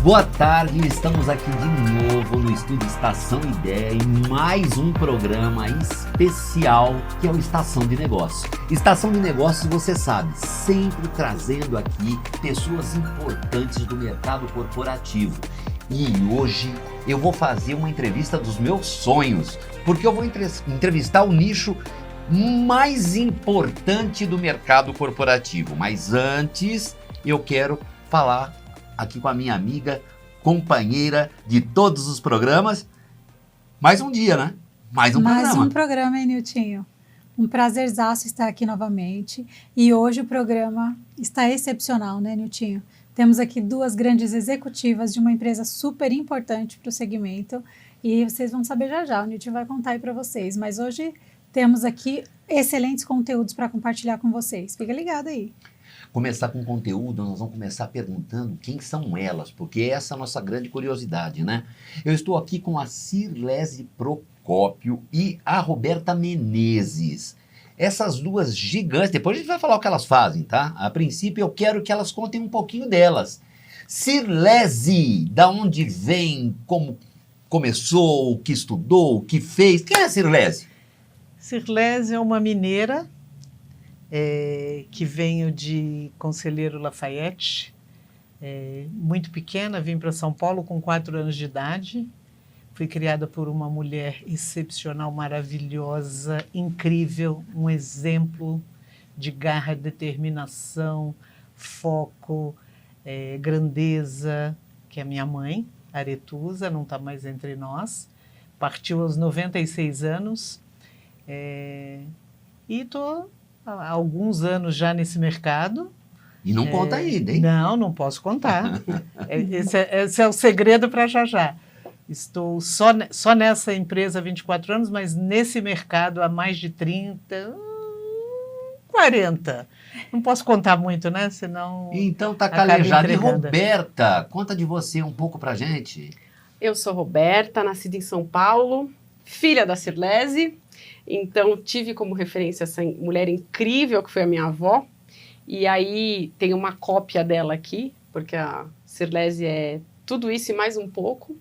Boa tarde, estamos aqui de novo no Estúdio Estação Ideia em mais um programa especial que é o Estação de Negócios. Estação de Negócios, você sabe, sempre trazendo aqui pessoas importantes do mercado corporativo. E hoje eu vou fazer uma entrevista dos meus sonhos, porque eu vou entrevistar o nicho mais importante do mercado corporativo. Mas antes eu quero falar aqui com a minha amiga, companheira de todos os programas. Mais um dia, né? Mais um programa. Mais um programa, hein, Niltinho? Um prazerzaço estar aqui novamente. E hoje o programa está excepcional, né, Niltinho? Temos aqui duas grandes executivas de uma empresa super importante para o segmento. E vocês vão saber já já, o Niltinho vai contar aí para vocês. Mas hoje temos aqui excelentes conteúdos para compartilhar com vocês. Fica ligado aí. Começar com conteúdo, nós vamos começar perguntando quem são elas, porque essa é a nossa grande curiosidade, né? Eu estou aqui com a Sirlese Procópio e a Roberta Menezes. Essas duas gigantes, depois a gente vai falar o que elas fazem, tá? A princípio eu quero que elas contem um pouquinho delas. Sirlese, da onde vem, como começou, o que estudou, o que fez? Quem é a Sirlese? Sirlese é uma mineira, que venho de Conselheiro Lafayette, muito pequena, vim para São Paulo com 4 anos de idade, fui criada por uma mulher excepcional, maravilhosa, incrível, um exemplo de garra, determinação, foco, grandeza, que é minha mãe, Aretusa, não está mais entre nós, partiu aos 96 anos, e estou há alguns anos já nesse mercado. E não conta ainda, hein? Não posso contar. Esse é o segredo para já já. Estou só nessa empresa há 24 anos, mas nesse mercado há mais de 30, 40. Não posso contar muito, né? Senão. Então tá calejado. E Roberta, conta de você um pouco pra gente. Eu sou Roberta, nascida em São Paulo, filha da Sirlese. Então, tive como referência essa mulher incrível que foi a minha avó. E aí, tem uma cópia dela aqui, porque a Sirlese é tudo isso e mais um pouco.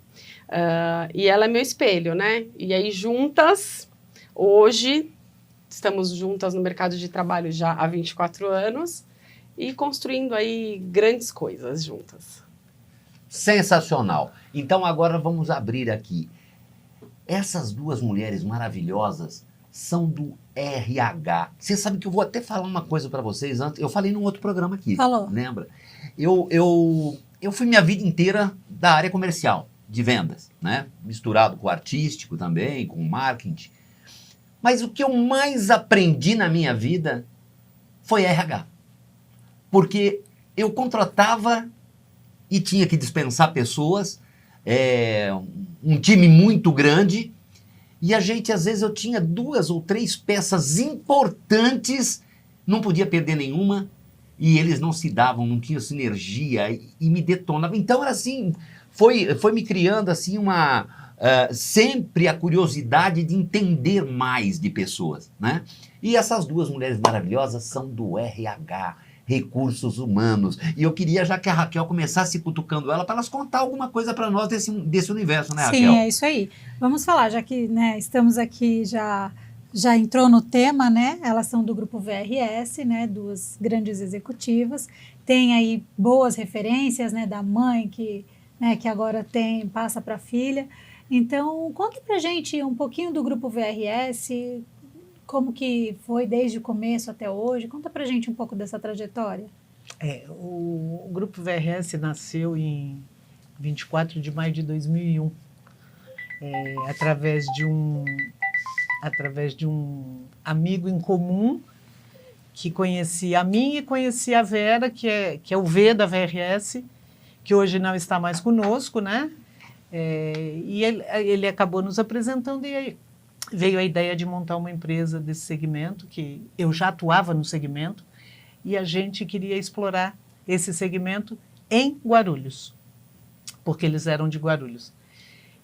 E ela é meu espelho, né? E aí, juntas, hoje, estamos juntas no mercado de trabalho já há 24 anos e construindo aí grandes coisas juntas. Sensacional. Então, agora vamos abrir aqui. Essas duas mulheres maravilhosas são do RH. Você sabe que eu vou até falar uma coisa para vocês antes. Eu falei num outro programa aqui. Falou. Lembra? Eu fui minha vida inteira da área comercial, de vendas, né? Misturado com artístico também, com marketing. Mas o que eu mais aprendi na minha vida foi RH. Porque eu contratava e tinha que dispensar pessoas, um time muito grande, e a gente, às vezes, eu tinha 2 ou 3 peças importantes, não podia perder nenhuma, e eles não se davam, não tinham sinergia, e me detonavam. Então, era assim, foi me criando, assim, sempre a curiosidade de entender mais de pessoas, né? E essas duas mulheres maravilhosas são do RH, Recursos Humanos. E eu queria já que a Raquel começasse cutucando ela para elas contar alguma coisa para nós desse universo, né, Raquel? Sim, é isso aí. Vamos falar, já que, né, estamos aqui, já entrou no tema, né? Elas são do grupo VRS, né? 2 grandes executivas. Tem aí boas referências, né, da mãe que agora passa para a filha. Então, conta pra gente um pouquinho do grupo VRS, como que foi desde o começo até hoje. Conta pra gente um pouco dessa trajetória. O Grupo VRS nasceu em 24 de maio de 2001, através de um amigo em comum que conhecia a mim e conhecia a Vera, que é o V da VRS, que hoje não está mais conosco, né? E ele acabou nos apresentando e aí veio a ideia de montar uma empresa desse segmento, que eu já atuava no segmento, e a gente queria explorar esse segmento em Guarulhos, porque eles eram de Guarulhos.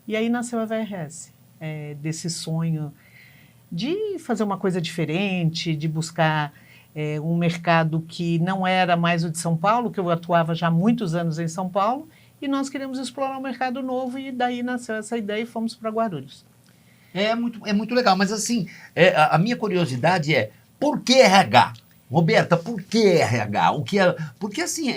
E aí nasceu a VRS, desse sonho de fazer uma coisa diferente, de buscar um mercado que não era mais o de São Paulo, que eu atuava já há muitos anos em São Paulo, e nós queremos explorar um mercado novo, e daí nasceu essa ideia e fomos para Guarulhos. É muito legal, mas assim, a minha curiosidade é, por que RH? Roberta, por que RH? Porque assim,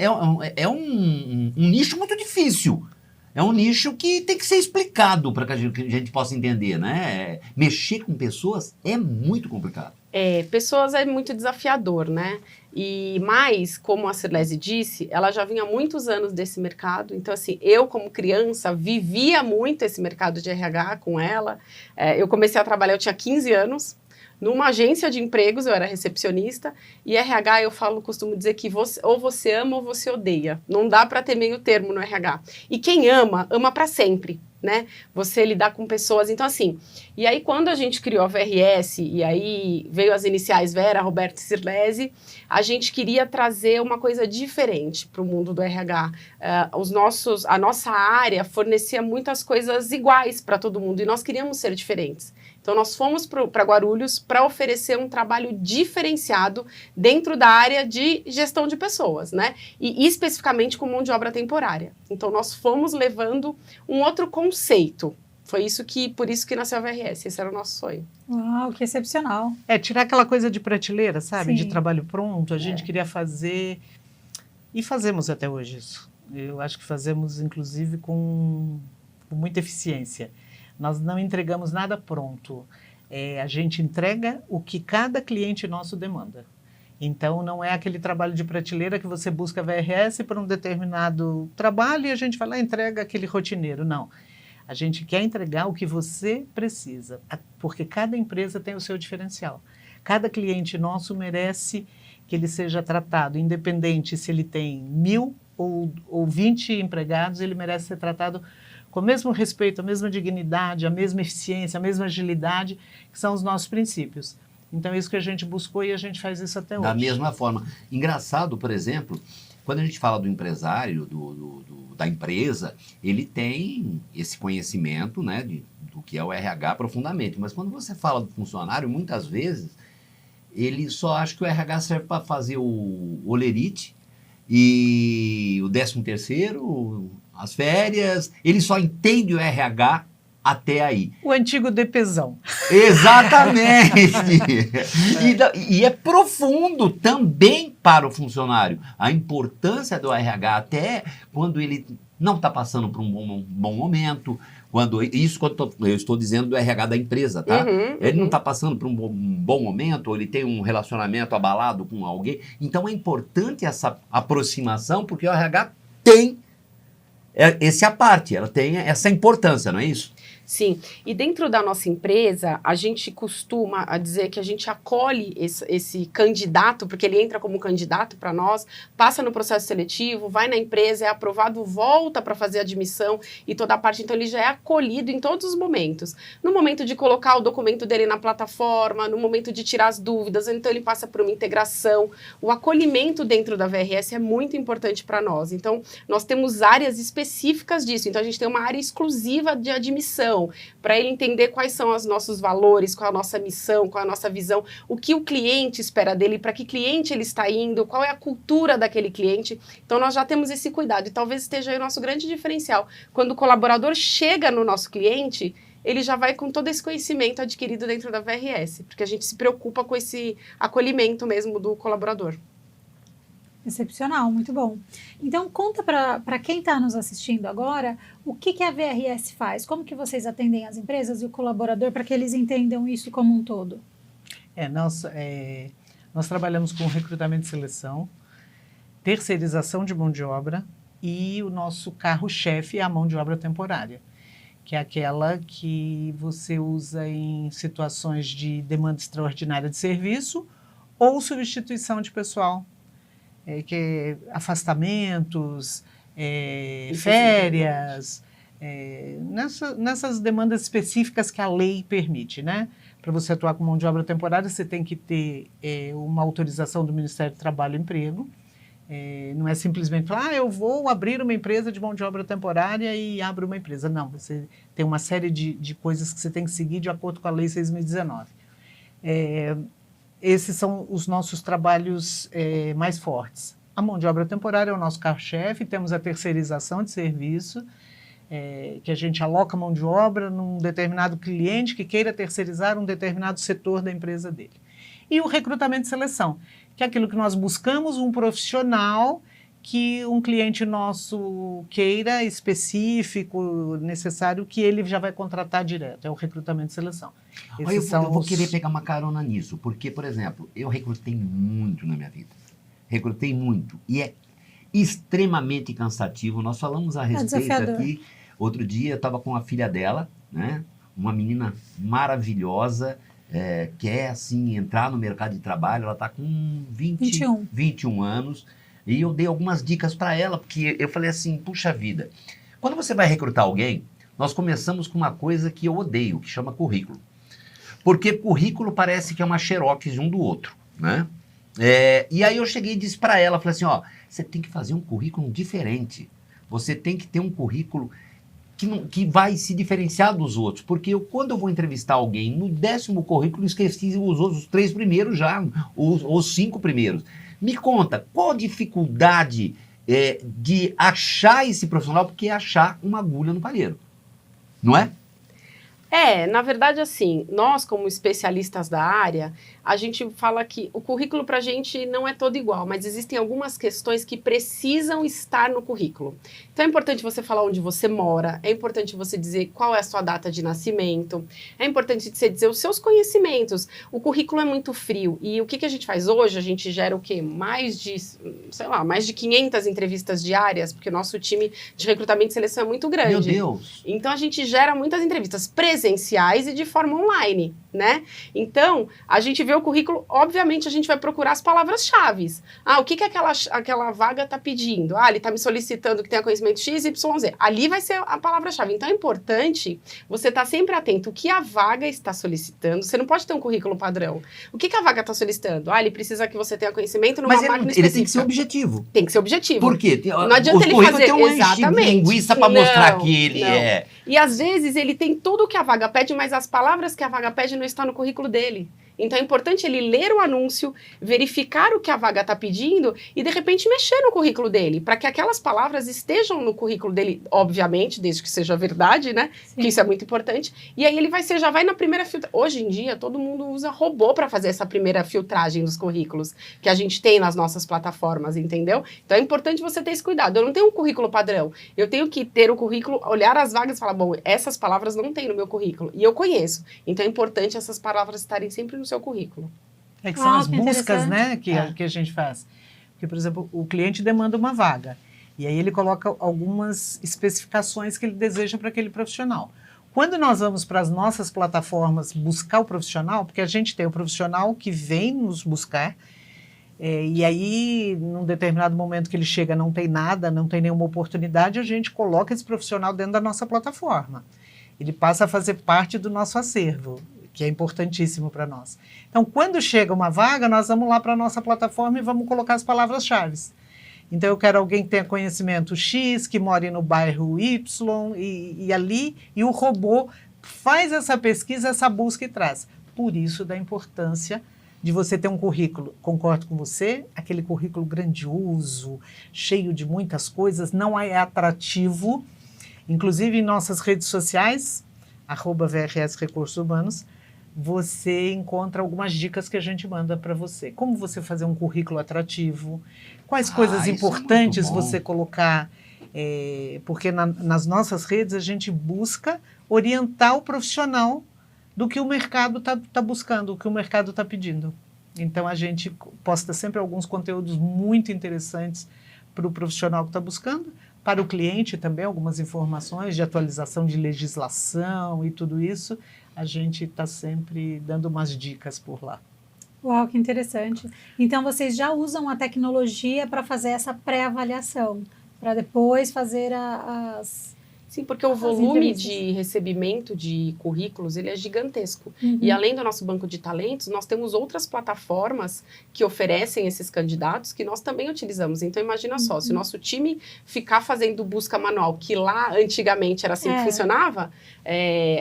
um nicho muito difícil. É um nicho que tem que ser explicado para que a gente possa entender, né? Mexer com pessoas é muito complicado. Pessoas é muito desafiador, né? Mas, como a Sirlese disse, ela já vinha há muitos anos desse mercado. Então, assim, eu, como criança, vivia muito esse mercado de RH com ela. Eu comecei a trabalhar, eu tinha 15 anos. Numa agência de empregos, eu era recepcionista, e RH, costumo dizer que ou você ama ou você odeia. Não dá para ter meio termo no RH. E quem ama, ama para sempre, né? Você lidar com pessoas. Então, assim, e aí quando a gente criou a VRS, e aí veio as iniciais Vera, Roberta e Sirlese, a gente queria trazer uma coisa diferente para o mundo do RH. A nossa área fornecia muitas coisas iguais para todo mundo, e nós queríamos ser diferentes. Então, nós fomos para Guarulhos para oferecer um trabalho diferenciado dentro da área de gestão de pessoas, né? E especificamente com mão de obra temporária. Então, nós fomos levando um outro conceito. Por isso que nasceu a VRS, esse era o nosso sonho. Uau, que excepcional. Tirar aquela coisa de prateleira, sabe? Sim. De trabalho pronto, a gente queria fazer, e fazemos até hoje isso. Eu acho que fazemos, inclusive, com muita eficiência. Nós não entregamos nada pronto. A gente entrega o que cada cliente nosso demanda. Então, não é aquele trabalho de prateleira que você busca VRS para um determinado trabalho e a gente vai lá e entrega aquele rotineiro. Não. A gente quer entregar o que você precisa, porque cada empresa tem o seu diferencial. Cada cliente nosso merece que ele seja tratado, independente se ele tem 1.000 ou 20 empregados, ele merece ser tratado com o mesmo respeito, a mesma dignidade, a mesma eficiência, a mesma agilidade, que são os nossos princípios. Então, é isso que a gente buscou e a gente faz isso até hoje. Da mesma forma. Engraçado, por exemplo, quando a gente fala do empresário, da empresa, ele tem esse conhecimento, né, do que é o RH profundamente. Mas quando você fala do funcionário, muitas vezes, ele só acha que o RH serve para fazer o olerite e o 13º, as férias, ele só entende o RH até aí. O antigo DPzão. Exatamente! E é profundo também para o funcionário. A importância do RH, até quando ele não está passando por um bom momento, quando eu estou dizendo do RH da empresa, tá? Ele não está passando por um bom momento, ou ele tem um relacionamento abalado com alguém. Então é importante essa aproximação, porque o RH tem essa parte, ela tem essa importância, não é isso? Sim, e dentro da nossa empresa, a gente costuma dizer que a gente acolhe esse candidato, porque ele entra como candidato para nós, passa no processo seletivo, vai na empresa, é aprovado, volta para fazer a admissão e toda a parte, então ele já é acolhido em todos os momentos. No momento de colocar o documento dele na plataforma, no momento de tirar as dúvidas, então ele passa por uma integração. O acolhimento dentro da VRS é muito importante para nós, então nós temos áreas específicas disso, então a gente tem uma área exclusiva de admissão, para ele entender quais são os nossos valores, qual a nossa missão, qual a nossa visão, o que o cliente espera dele, para que cliente ele está indo, qual é a cultura daquele cliente. Então, nós já temos esse cuidado e talvez esteja aí o nosso grande diferencial. Quando o colaborador chega no nosso cliente, ele já vai com todo esse conhecimento adquirido dentro da VRS, porque a gente se preocupa com esse acolhimento mesmo do colaborador. Excepcional, muito bom. Então, conta para quem está nos assistindo agora o que a VRS faz, como que vocês atendem as empresas e o colaborador para que eles entendam isso como um todo. Nós trabalhamos com recrutamento e seleção, terceirização de mão de obra e o nosso carro-chefe é a mão de obra temporária, que é aquela que você usa em situações de demanda extraordinária de serviço ou substituição de pessoal. Afastamentos, férias, nessas demandas específicas que a lei permite, né? Para você atuar com mão de obra temporária, você tem que ter uma autorização do Ministério do Trabalho e Emprego. Não é simplesmente falar, eu vou abrir uma empresa de mão de obra temporária e abro uma empresa. Não, você tem uma série de coisas que você tem que seguir de acordo com a Lei 6.019. Esses são os nossos trabalhos mais fortes. a mão de obra temporária é o nosso carro-chefe, temos a terceirização de serviço, que a gente aloca mão de obra num determinado cliente que queira terceirizar um determinado setor da empresa dele. E o recrutamento e seleção, que é aquilo que nós buscamos, um profissional que um cliente nosso queira, específico, necessário, que ele já vai contratar direto. É o recrutamento e seleção. Olha, eu vou querer pegar uma carona nisso, porque, por exemplo, eu recrutei muito na minha vida. Recrutei muito. E é extremamente cansativo. Nós falamos a respeito aqui. Outro dia eu estava com a filha dela, né? Uma menina maravilhosa, quer, assim, entrar no mercado de trabalho. Ela está com 21 anos. E eu dei algumas dicas para ela, porque eu falei assim, puxa vida, quando você vai recrutar alguém, nós começamos com uma coisa que eu odeio, que chama currículo. Porque currículo parece que é uma xerox de um do outro, né? E aí eu cheguei e disse para ela, falei assim, ó, você tem que fazer um currículo diferente. Você tem que ter um currículo que vai se diferenciar dos outros. Porque quando eu vou entrevistar alguém, no 10º currículo, esqueci os 3 primeiros já, os 5 primeiros. Me conta, qual a dificuldade de achar esse profissional? Porque é achar uma agulha no palheiro, não é? Na verdade, assim, nós como especialistas da área, a gente fala que o currículo para a gente não é todo igual, mas existem algumas questões que precisam estar no currículo. Então é importante você falar onde você mora, é importante você dizer qual é a sua data de nascimento, é importante você dizer os seus conhecimentos. O currículo é muito frio e o que a gente faz hoje? A gente gera o quê? Mais de 500 entrevistas diárias, porque o nosso time de recrutamento e seleção é muito grande. Meu Deus! Então a gente gera muitas entrevistas presenciais e de forma online, né? Então, a gente vê o currículo, obviamente a gente vai procurar as palavras-chave. O que aquela vaga está pedindo? Ele está me solicitando que tenha conhecimento X, Y, Z. Ali vai ser a palavra-chave. Então, é importante você estar sempre atento o que a vaga está solicitando. Você não pode ter um currículo padrão. O que a vaga está solicitando? Ele precisa que você tenha conhecimento numa máquina específica. Ele tem que ser objetivo. Tem que ser objetivo. Por quê? Não adianta ele fazer exatamente linguiça para mostrar que ele é... E às vezes ele tem tudo o que a vaga pede, mas as palavras que a vaga pede não estão no currículo dele. Então é importante ele ler o anúncio, verificar o que a vaga está pedindo e de repente mexer no currículo dele, para que aquelas palavras estejam no currículo dele, obviamente, desde que seja verdade, né? Sim. Que isso é muito importante. E aí ele já vai na primeira filtragem. Hoje em dia todo mundo usa robô para fazer essa primeira filtragem dos currículos que a gente tem nas nossas plataformas, entendeu? Então é importante você ter esse cuidado. Eu não tenho um currículo padrão. Eu tenho que ter o currículo, olhar as vagas e falar, bom, essas palavras não tem no meu currículo. E eu conheço. Então é importante essas palavras estarem sempre no seu currículo. Que são as buscas, né, que a gente faz. Porque, por exemplo, o cliente demanda uma vaga. E aí ele coloca algumas especificações que ele deseja para aquele profissional. Quando nós vamos para as nossas plataformas buscar o profissional, porque a gente tem o profissional que vem nos buscar, e aí, num determinado momento que ele chega, não tem nada, não tem nenhuma oportunidade, a gente coloca esse profissional dentro da nossa plataforma. Ele passa a fazer parte do nosso acervo, que é importantíssimo para nós. Então, quando chega uma vaga, nós vamos lá para a nossa plataforma e vamos colocar as palavras-chave. Então, eu quero alguém que tenha conhecimento X, que more no bairro Y, e ali, e o robô faz essa pesquisa, essa busca e traz. Por isso, da importância de você ter um currículo, concordo com você, aquele currículo grandioso, cheio de muitas coisas, não é atrativo. Inclusive, em nossas redes sociais, @VRS Recursos Humanos, você encontra algumas dicas que a gente manda para você. Como você fazer um currículo atrativo, quais coisas importantes você colocar, porque nas nossas redes a gente busca orientar o profissional do que o mercado está buscando, o que o mercado está pedindo. Então a gente posta sempre alguns conteúdos muito interessantes para o profissional que está buscando, para o cliente também algumas informações de atualização de legislação e tudo isso. A gente está sempre dando umas dicas por lá. Uau, que interessante. Então, vocês já usam a tecnologia para fazer essa pré-avaliação, para depois fazer as Sim, porque o volume de recebimento de currículos, ele é gigantesco. E além do nosso banco de talentos, nós temos outras plataformas que oferecem esses candidatos que nós também utilizamos. Então, imagina só, se o nosso time ficar fazendo busca manual, que lá antigamente era assim que funcionava,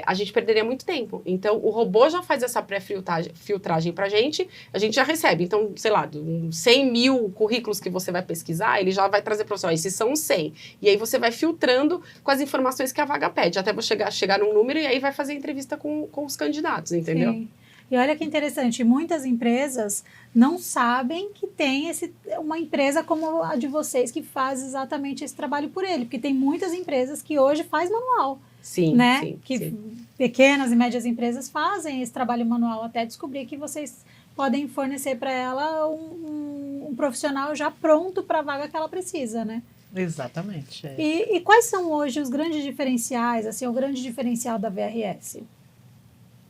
a gente perderia muito tempo. Então, o robô já faz essa pré-filtragem pra gente, a gente já recebe. Então, sei lá, 100 mil currículos que você vai pesquisar, ele já vai trazer para você, esses são 100. E aí você vai filtrando com as informações que a vaga pede, até você chegar num número e aí vai fazer entrevista com os candidatos, entendeu? Sim. E olha que interessante, muitas empresas não sabem que tem uma empresa como a de vocês que faz exatamente esse trabalho por ele, porque tem muitas empresas que hoje faz manual, sim, né? Sim, que sim. Pequenas e médias empresas fazem esse trabalho manual até descobrir que vocês podem fornecer para ela um profissional já pronto para a vaga que ela precisa, né? Exatamente. E quais são hoje os grandes diferenciais, assim, o grande diferencial da VRS?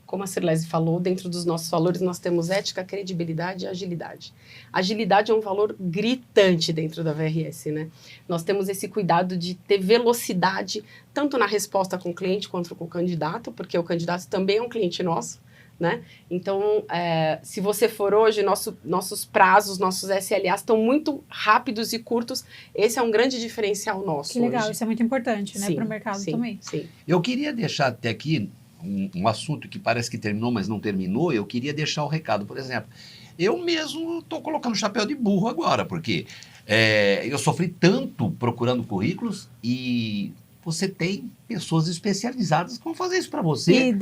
Como a Sirlese falou, dentro dos nossos valores nós temos ética, credibilidade e agilidade. Agilidade é um valor gritante dentro da VRS, né? Nós temos esse cuidado de ter velocidade, tanto na resposta com o cliente quanto com o candidato, porque o candidato também é um cliente nosso, né? Então, se você for hoje, nossos prazos, nossos SLAs estão muito rápidos e curtos. Esse é um grande diferencial nosso. Que legal, hoje. isso é muito importante, né, para o mercado também. Sim. Eu queria deixar até aqui um assunto que parece que terminou, mas não terminou. Eu queria deixar o recado, por exemplo. Eu mesmo estou colocando chapéu de burro agora, porque eu sofri tanto procurando currículos e você tem pessoas especializadas que vão fazer isso para você.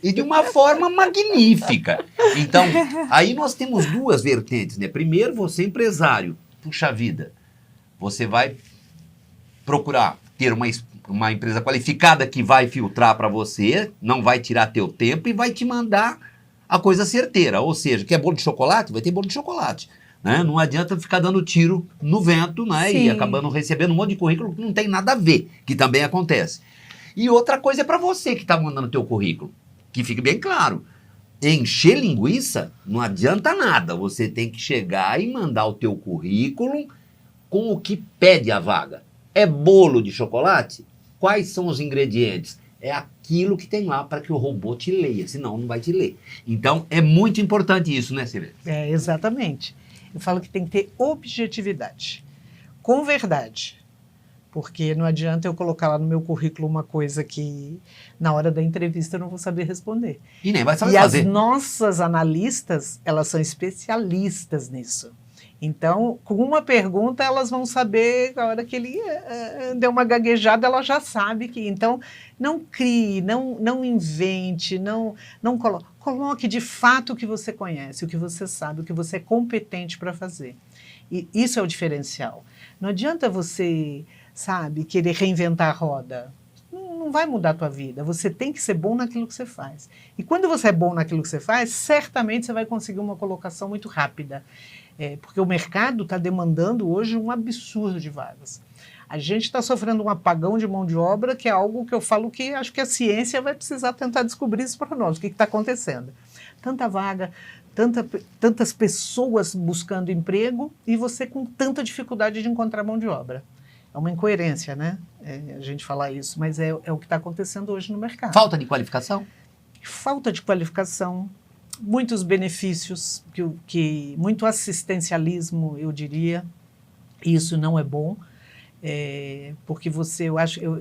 E de uma forma magnífica. Então, aí nós temos duas vertentes, né? Primeiro, você empresário, puxa vida, você vai procurar ter uma empresa qualificada que vai filtrar para você, não vai tirar teu tempo e vai te mandar a coisa certeira. Ou seja, quer bolo de chocolate? Vai ter bolo de chocolate. Né? Não adianta ficar dando tiro no vento, né? E acabando recebendo um monte de currículo que não tem nada a ver, que também acontece. E outra coisa é para você que está mandando teu currículo, que fique bem claro. Encher linguiça não adianta nada. Você tem que chegar e mandar o teu currículo com o que pede a vaga. É bolo de chocolate? Quais são os ingredientes? É aquilo que tem lá para que o robô te leia, senão não vai te ler. Então, é muito importante isso, né, Silvia? Exatamente. Eu falo que tem que ter objetividade, com verdade. Porque não adianta eu colocar lá no meu currículo uma coisa que, na hora da entrevista, eu não vou saber responder. E nem vai saber fazer. fazer. As nossas analistas, elas são especialistas nisso. Então, com uma pergunta, elas vão saber, a hora que ele deu uma gaguejada, ela já sabe que... Então, não crie, não invente, não coloque. Coloque de fato o que você conhece, o que você sabe, o que você é competente para fazer. E isso é o diferencial. Não adianta você, sabe, querer reinventar a roda. Não vai mudar a tua vida. Você tem que ser bom naquilo que você faz. E quando você é bom naquilo que você faz, certamente você vai conseguir uma colocação muito rápida. Porque o mercado está demandando hoje um absurdo de vagas. A gente está sofrendo um apagão de mão de obra, que é algo que eu falo que acho que a ciência vai precisar tentar descobrir isso para nós. O que está acontecendo? Tanta vaga, tantas pessoas buscando emprego e você com tanta dificuldade de encontrar mão de obra. É uma incoerência, né? A gente falar isso, mas é o que está acontecendo hoje no mercado. Falta de qualificação? Falta de qualificação, muitos benefícios, muito assistencialismo, eu diria. Isso não é bom, porque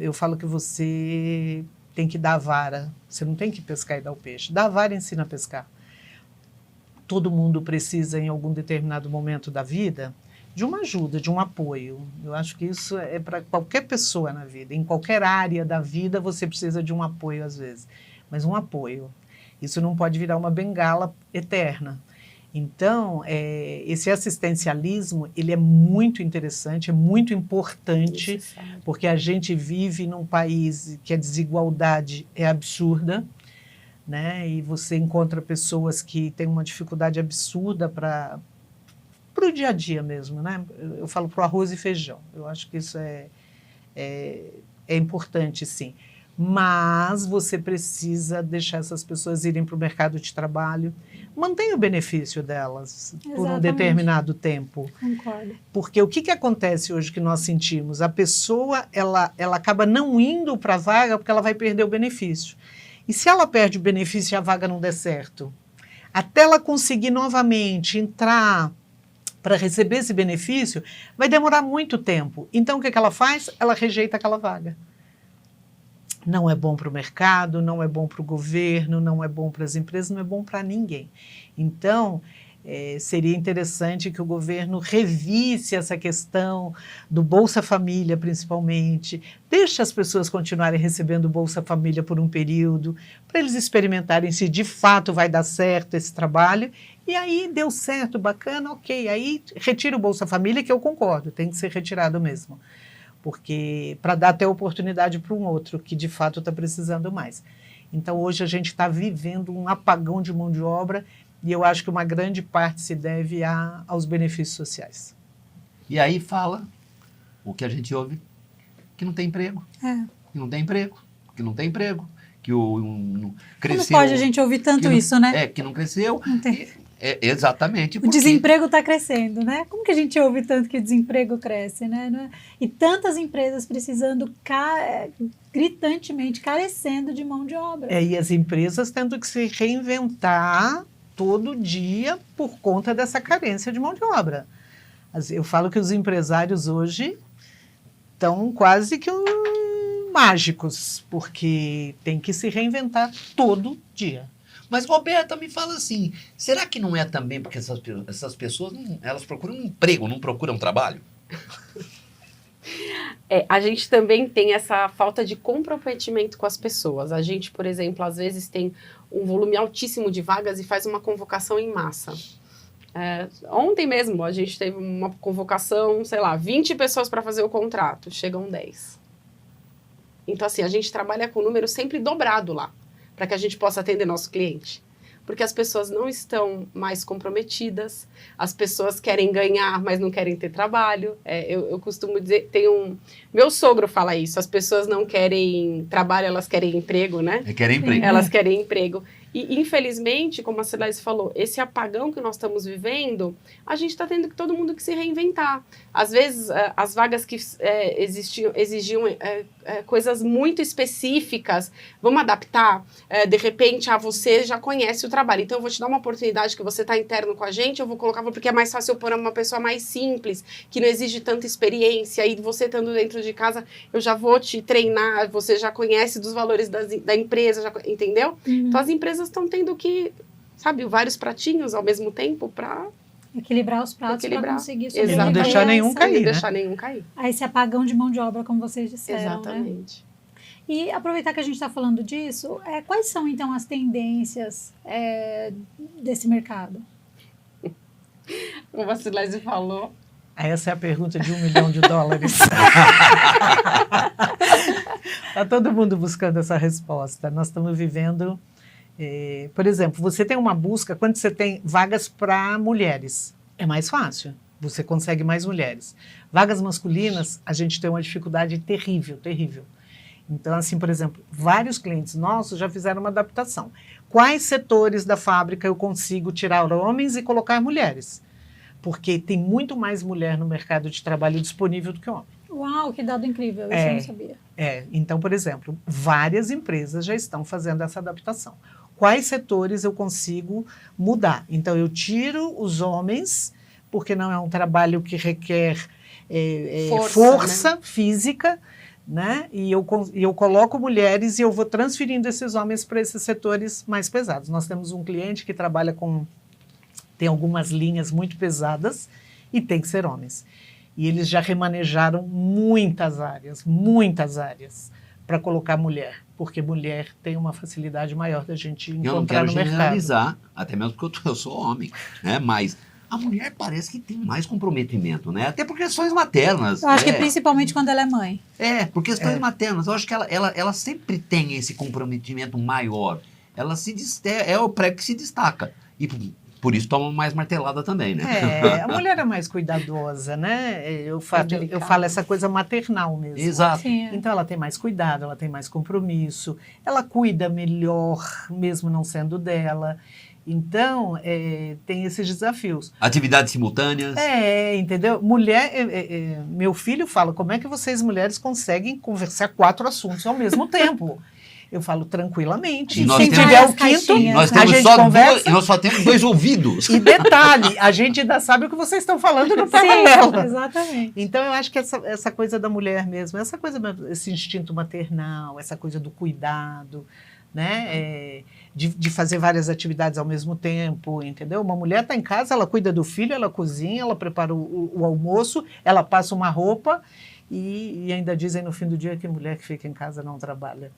eu falo que você tem que dar a vara, você não tem que pescar e dar o peixe. Dar a vara ensina a pescar. Todo mundo precisa, em algum determinado momento da vida, de uma ajuda, de um apoio. Eu acho que isso é para qualquer pessoa na vida. Em qualquer área da vida, você precisa de um apoio, às vezes. Mas um apoio. Isso não pode virar uma bengala eterna. Então, esse assistencialismo, ele é muito interessante, é muito importante, porque a gente vive num país que a desigualdade é absurda, né? E você encontra pessoas que têm uma dificuldade absurda para o dia a dia mesmo, né? Eu falo para o arroz e feijão. Eu acho que isso é importante, sim. mas você precisa deixar essas pessoas irem para o mercado de trabalho. Mantenha o benefício delas por um Exatamente. determinado tempo. Concordo. Porque o que acontece hoje que nós sentimos? A pessoa, ela acaba não indo para a vaga porque ela vai perder o benefício. E se ela perde o benefício e a vaga não der certo? Até ela conseguir novamente entrar para receber esse benefício, vai demorar muito tempo. Então, o que ela faz? Ela rejeita aquela vaga. Não é bom para o mercado, não é bom para o governo, não é bom para as empresas, não é bom para ninguém. Então, seria interessante que o governo revisse essa questão do Bolsa Família, principalmente. Deixe as pessoas continuarem recebendo Bolsa Família por um período, para eles experimentarem se de fato vai dar certo esse trabalho. E aí, deu certo, bacana, ok. Aí, retira o Bolsa Família, que eu concordo, tem que ser retirado mesmo. Porque para dar até oportunidade para um outro que de fato está precisando mais. Então hoje a gente está vivendo um apagão de mão de obra e eu acho que uma grande parte se deve aos benefícios sociais. E aí fala o que a gente ouve, que não tem emprego, que não tem emprego, que não tem emprego, que cresceu... Como pode a gente ouvir tanto isso, né? Que não cresceu. Não tem. Exatamente. O desemprego está crescendo, né? Como que a gente ouve tanto que o desemprego cresce, né? E tantas empresas precisando gritantemente, carecendo de mão de obra. E as empresas tendo que se reinventar todo dia por conta dessa carência de mão de obra. Eu falo que os empresários hoje estão quase que mágicos, porque tem que se reinventar todo dia. Mas, Roberta, me fala assim, será que não é também porque essas pessoas, elas procuram um emprego, não procuram trabalho? A gente também tem essa falta de comprometimento com as pessoas. A gente, por exemplo, às vezes tem um volume altíssimo de vagas e faz uma convocação em massa. Ontem mesmo a gente teve uma convocação, 20 pessoas para fazer o contrato, chegam 10. Então, assim, a gente trabalha com o número sempre dobrado lá, para que a gente possa atender nosso cliente. Porque as pessoas não estão mais comprometidas, as pessoas querem ganhar, mas não querem ter trabalho. Eu costumo dizer, meu sogro fala isso, as pessoas não querem trabalho, elas querem emprego, né? Querem emprego. Elas querem emprego. E, infelizmente, como a Cirlese falou, esse apagão que nós estamos vivendo, a gente está tendo todo mundo que se reinventar. Às vezes, as vagas que exigiam coisas muito específicas, vamos adaptar. De repente, você já conhece o trabalho, então eu vou te dar uma oportunidade que você está interno com a gente, eu vou colocar, porque é mais fácil eu pôr uma pessoa mais simples, que não exige tanta experiência, e você estando dentro de casa, eu já vou te treinar, você já conhece dos valores da empresa, entendeu? Uhum. Então, as empresas estão tendo que, vários pratinhos ao mesmo tempo para equilibrar os pratos para conseguir sobreviver. E não deixar nenhum cair, não né? deixar nenhum cair. A esse apagão de mão de obra, como vocês disseram, Exatamente. Né? E aproveitar que a gente está falando disso, quais são, então, as tendências desse mercado? Como a Cirlese falou. Essa é a pergunta de $1 milhão. Está todo mundo buscando essa resposta. Nós estamos vivendo... por exemplo, você tem uma busca, quando você tem vagas para mulheres, é mais fácil, você consegue mais mulheres. Vagas masculinas, a gente tem uma dificuldade terrível, terrível. Então, assim, por exemplo, vários clientes nossos já fizeram uma adaptação. Quais setores da fábrica eu consigo tirar homens e colocar mulheres? Porque tem muito mais mulher no mercado de trabalho disponível do que homem. Uau, que dado incrível, isso eu não sabia. Então, por exemplo, várias empresas já estão fazendo essa adaptação. Quais setores eu consigo mudar? Então, eu tiro os homens, porque não é um trabalho que requer força, né? Física, né? E eu coloco mulheres e eu vou transferindo esses homens para esses setores mais pesados. Nós temos um cliente que trabalha tem algumas linhas muito pesadas e tem que ser homens. E eles já remanejaram muitas áreas para colocar mulher, porque mulher tem uma facilidade maior da gente encontrar no mercado. Eu não quero generalizar, até mesmo porque eu sou homem, né? Mas a mulher parece que tem mais comprometimento, né? Até por questões maternas. Eu acho que principalmente quando ela é mãe. Por questões maternas. Eu acho que ela sempre tem esse comprometimento maior. Ela é o prego que se destaca. E Por isso toma mais martelada também, né? A mulher é mais cuidadosa, né? Eu delicada. falo essa coisa maternal mesmo. Exato. Sim, é. Então ela tem mais cuidado, ela tem mais compromisso, ela cuida melhor, mesmo não sendo dela. Então, tem esses desafios. Atividades simultâneas. Entendeu? Mulher, meu filho fala, como é que vocês mulheres conseguem conversar 4 assuntos ao mesmo tempo? Eu falo tranquilamente. E nós Se temos- tiver o As quinto, caixinhas, Nós né? a temos gente só conversa. nós só temos 2 ouvidos. E detalhe, a gente ainda sabe o que vocês estão falando no Sim, paralelo. exatamente. Então, eu acho que essa coisa da mulher mesmo, esse instinto maternal, essa coisa do cuidado, né? De fazer várias atividades ao mesmo tempo, entendeu? Uma mulher está em casa, ela cuida do filho, ela cozinha, ela prepara o almoço, ela passa uma roupa e ainda dizem no fim do dia que mulher que fica em casa não trabalha.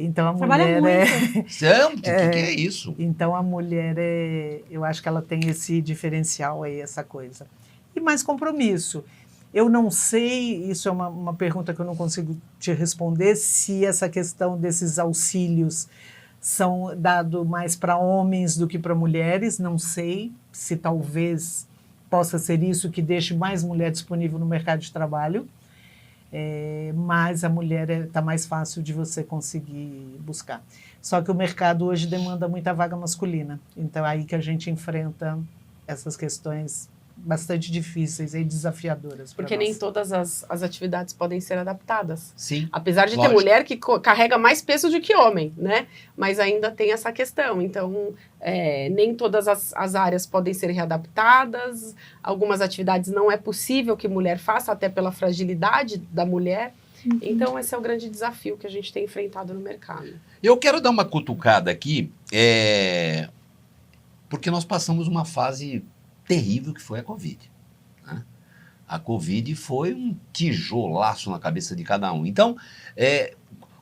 Então, a Trabalha mulher muito. Santo, o que é isso? Então, a mulher, eu acho que ela tem esse diferencial aí, essa coisa. E mais compromisso. Eu não sei, isso é uma pergunta que eu não consigo te responder, se essa questão desses auxílios são dados mais para homens do que para mulheres, não sei se talvez possa ser isso que deixe mais mulher disponível no mercado de trabalho. Mas a mulher está mais fácil de você conseguir buscar. Só que o mercado hoje demanda muita vaga masculina. Então é aí que a gente enfrenta essas questões bastante difíceis e desafiadoras. Porque nem todas as atividades podem ser adaptadas. Sim. Apesar de ter Lógico. mulher que carrega mais peso do que homem, né? Mas ainda tem essa questão. Então, nem todas as áreas podem ser readaptadas. Algumas atividades não é possível que mulher faça, até pela fragilidade da mulher. Então, esse é o grande desafio que a gente tem enfrentado no mercado. Eu quero dar uma cutucada aqui, porque nós passamos uma fase terrível que foi a Covid. Né? A Covid foi um tijolaço na cabeça de cada um. Então,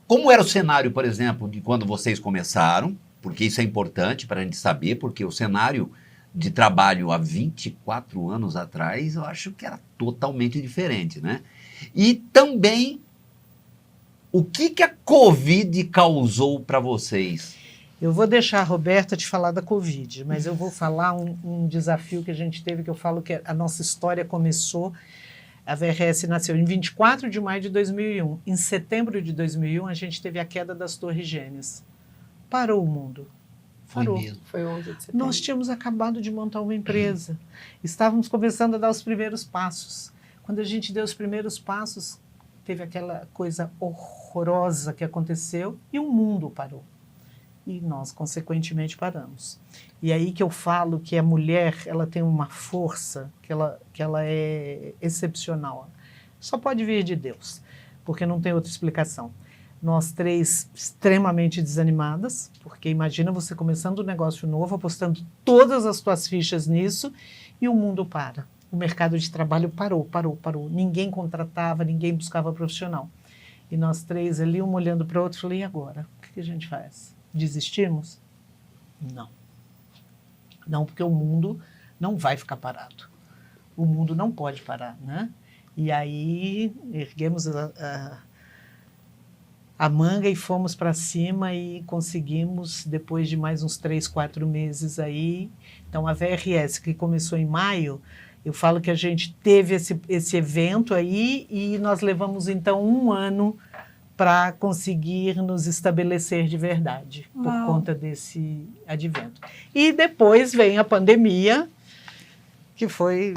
como era o cenário, por exemplo, de quando vocês começaram, porque isso é importante para a gente saber, porque o cenário de trabalho há 24 anos atrás, eu acho que era totalmente diferente, né? E também, o que a Covid causou para vocês? Eu vou deixar a Roberta te falar da Covid, mas eu vou falar um desafio que a gente teve, que eu falo que a nossa história começou, a VRS nasceu em 24 de maio de 2001. Em setembro de 2001, a gente teve a queda das Torres Gêmeas. Parou o mundo. Foi Parou. mesmo. Foi 11 de setembro. Nós tínhamos acabado de montar uma empresa. Estávamos começando a dar os primeiros passos. Quando a gente deu os primeiros passos, teve aquela coisa horrorosa que aconteceu e o mundo parou. E nós, consequentemente, paramos. E aí que eu falo que a mulher, ela tem uma força, que ela é excepcional. Só pode vir de Deus, porque não tem outra explicação. Nós 3 extremamente desanimadas, porque imagina você começando um negócio novo, apostando todas as tuas fichas nisso, e o mundo para. O mercado de trabalho parou. Ninguém contratava, ninguém buscava profissional. E nós 3 ali, um olhando para o outro, falei, e agora? O que a gente faz? Desistimos? Não. Não, porque o mundo não vai ficar parado. O mundo não pode parar, né? E aí erguemos a manga e fomos para cima e conseguimos, depois de mais uns 3, 4 meses aí. Então, a VRS, que começou em maio, eu falo que a gente teve esse evento aí e nós levamos, então, 1 ano para conseguir nos estabelecer de verdade, por conta desse advento. E depois vem a pandemia, que foi...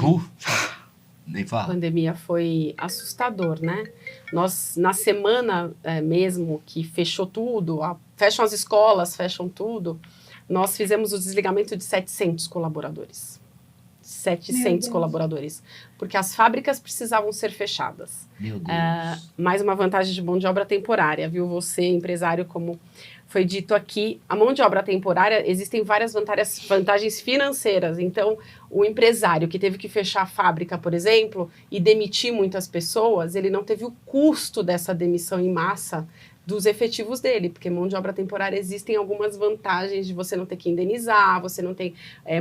Nem A fala. pandemia foi assustador, né? Nós, na semana mesmo que fechou tudo, fecham as escolas, fecham tudo, nós fizemos o desligamento de 700 colaboradores. 700 colaboradores. Porque as fábricas precisavam ser fechadas. Meu Deus. Mais uma vantagem de mão de obra temporária, viu? Você, empresário, como foi dito aqui, a mão de obra temporária, existem várias vantagens financeiras. Então, o empresário que teve que fechar a fábrica, por exemplo, e demitir muitas pessoas, ele não teve o custo dessa demissão em massa dos efetivos dele, porque mão de obra temporária existem algumas vantagens de você não ter que indenizar, você não tem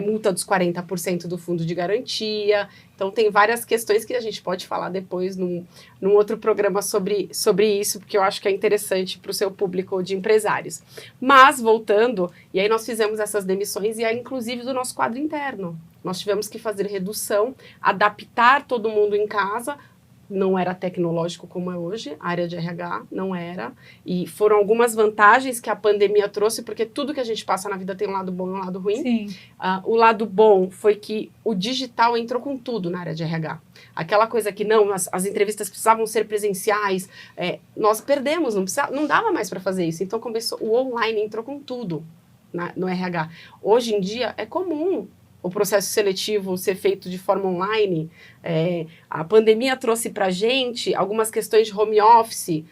multa dos 40% do fundo de garantia, então tem várias questões que a gente pode falar depois num outro programa sobre isso, porque eu acho que é interessante para o seu público de empresários. Mas, voltando, e aí nós fizemos essas demissões, e aí inclusive do nosso quadro interno, nós tivemos que fazer redução, adaptar todo mundo em casa. Não era tecnológico como é hoje, a área de RH não era, e foram algumas vantagens que a pandemia trouxe, porque tudo que a gente passa na vida tem um lado bom e um lado ruim. Sim. O lado bom foi que o digital entrou com tudo na área de RH. Aquela coisa que não, as entrevistas precisavam ser presenciais, nós perdemos, não dava mais para fazer isso, então começou, o online entrou com tudo no RH. Hoje em dia é comum o processo seletivo ser feito de forma online. A pandemia trouxe para a gente algumas questões de home office,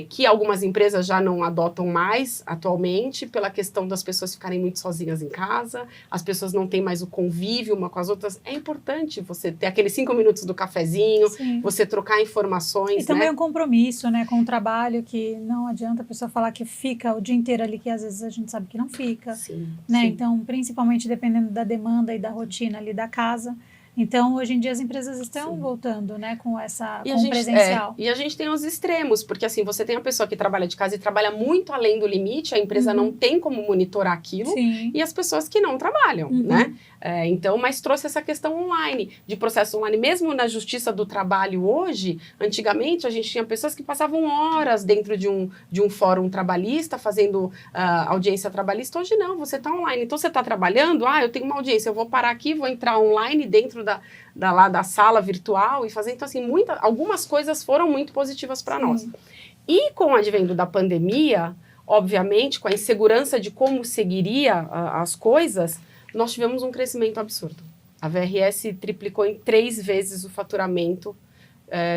que algumas empresas já não adotam mais atualmente, pela questão das pessoas ficarem muito sozinhas em casa, as pessoas não têm mais o convívio uma com as outras. É importante você ter aqueles 5 minutos do cafezinho, Sim. você trocar informações. E também um compromisso, né, com o trabalho, que não adianta a pessoa falar que fica o dia inteiro ali, que às vezes a gente sabe que não fica. Sim, Né? sim. Então, principalmente dependendo da demanda e da rotina ali da casa. Então, hoje em dia as empresas estão voltando, né, com o presencial. E a gente tem os extremos, porque assim, você tem a pessoa que trabalha de casa e trabalha muito além do limite, a empresa não tem como monitorar aquilo, Sim. e as pessoas que não trabalham, né? Então, mas trouxe essa questão online, de processo online. Mesmo na Justiça do Trabalho hoje, antigamente a gente tinha pessoas que passavam horas dentro de um fórum trabalhista, fazendo audiência trabalhista. Hoje não, você está online. Então, você está trabalhando, eu tenho uma audiência, eu vou parar aqui, vou entrar online dentro da sala virtual e fazer. Então, assim, algumas coisas foram muito positivas para nós. E com o advento da pandemia, obviamente, com a insegurança de como seguiria as coisas, nós tivemos um crescimento absurdo. A VRS triplicou em 3 vezes o faturamento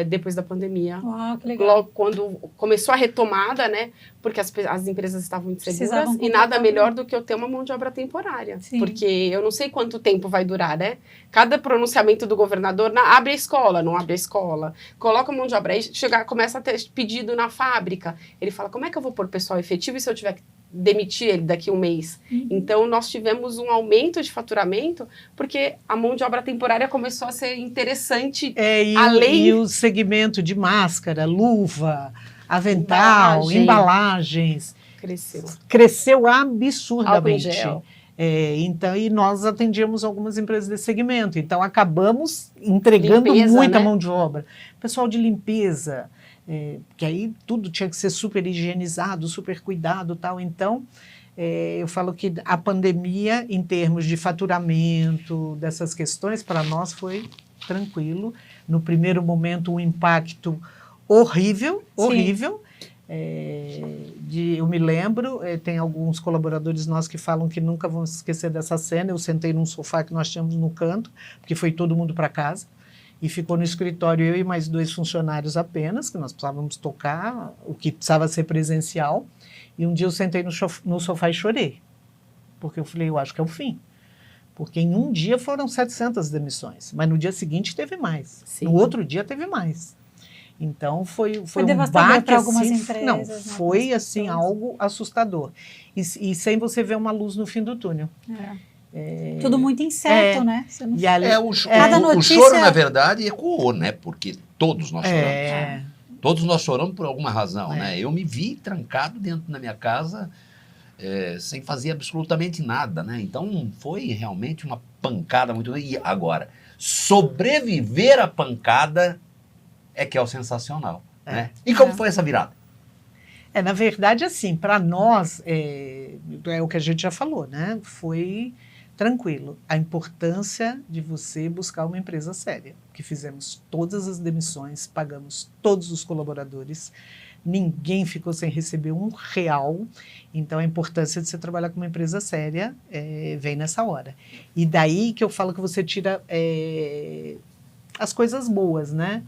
depois da pandemia. Uau, que legal. Logo quando começou a retomada, né? Porque as empresas estavam inseguras e nada melhor do que eu ter uma mão de obra temporária. Sim. Porque eu não sei quanto tempo vai durar, né? Cada pronunciamento do governador, abre a escola, não abre a escola, coloca a mão de obra, aí começa a ter pedido na fábrica. Ele fala, como é que eu vou pôr pessoal efetivo e se eu tiver que demitir ele daqui a um mês? Então, nós tivemos um aumento de faturamento porque a mão de obra temporária começou a ser interessante. E o segmento de máscara, luva, avental, embalagens cresceu absurdamente. Álcool em gel. Então, e nós atendíamos algumas empresas desse segmento. Então, acabamos entregando Limpeza, muita né? mão de obra. Pessoal de limpeza, que aí tudo tinha que ser super higienizado, super cuidado e tal. Então, eu falo que a pandemia, em termos de faturamento, dessas questões, para nós foi tranquilo. No primeiro momento, um impacto horrível. Eu me lembro, tem alguns colaboradores nossos que falam que nunca vão se esquecer dessa cena. Eu sentei num sofá que nós tínhamos no canto, porque foi todo mundo para casa, e ficou no escritório eu e mais 2 funcionários apenas, que nós precisávamos tocar o que precisava ser presencial. E um dia eu sentei no sofá e chorei, porque eu falei, eu acho que é o fim. Porque em um dia foram 700 demissões, mas no dia seguinte teve mais. Sim. No outro dia teve mais. Então foi um devastador baque para algumas assim, empresas, não, né, foi para as assim pessoas. algo assustador. E sem você ver uma luz no fim do túnel. Tudo muito incerto, né? Você não... O notícia... choro, na verdade, ecoou, né? Porque todos nós choramos. Todos nós choramos por alguma razão, né? Eu me vi trancado dentro da minha casa sem fazer absolutamente nada, né? Então, foi realmente uma pancada muito grande. E agora, sobreviver à pancada que é o sensacional, né? E como foi essa virada? Na verdade, assim, para nós, é o que a gente já falou, né? Foi tranquilo. A importância de você buscar uma empresa séria, que fizemos todas as demissões, pagamos todos os colaboradores, ninguém ficou sem receber R$1. Então, a importância de você trabalhar com uma empresa séria vem nessa hora. E daí que eu falo que você tira as coisas boas, né?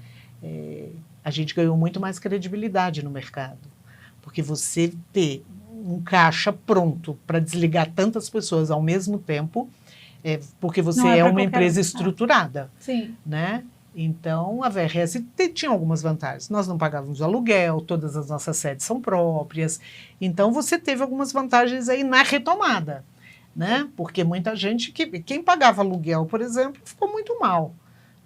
A gente ganhou muito mais credibilidade no mercado, porque você ter um caixa pronto para desligar tantas pessoas ao mesmo tempo, porque você é uma empresa estruturada, Sim. né? Então, a VRS tinha algumas vantagens. Nós não pagávamos aluguel, todas as nossas sedes são próprias. Então, você teve algumas vantagens aí na retomada, né? Porque muita gente, quem pagava aluguel, por exemplo, ficou muito mal,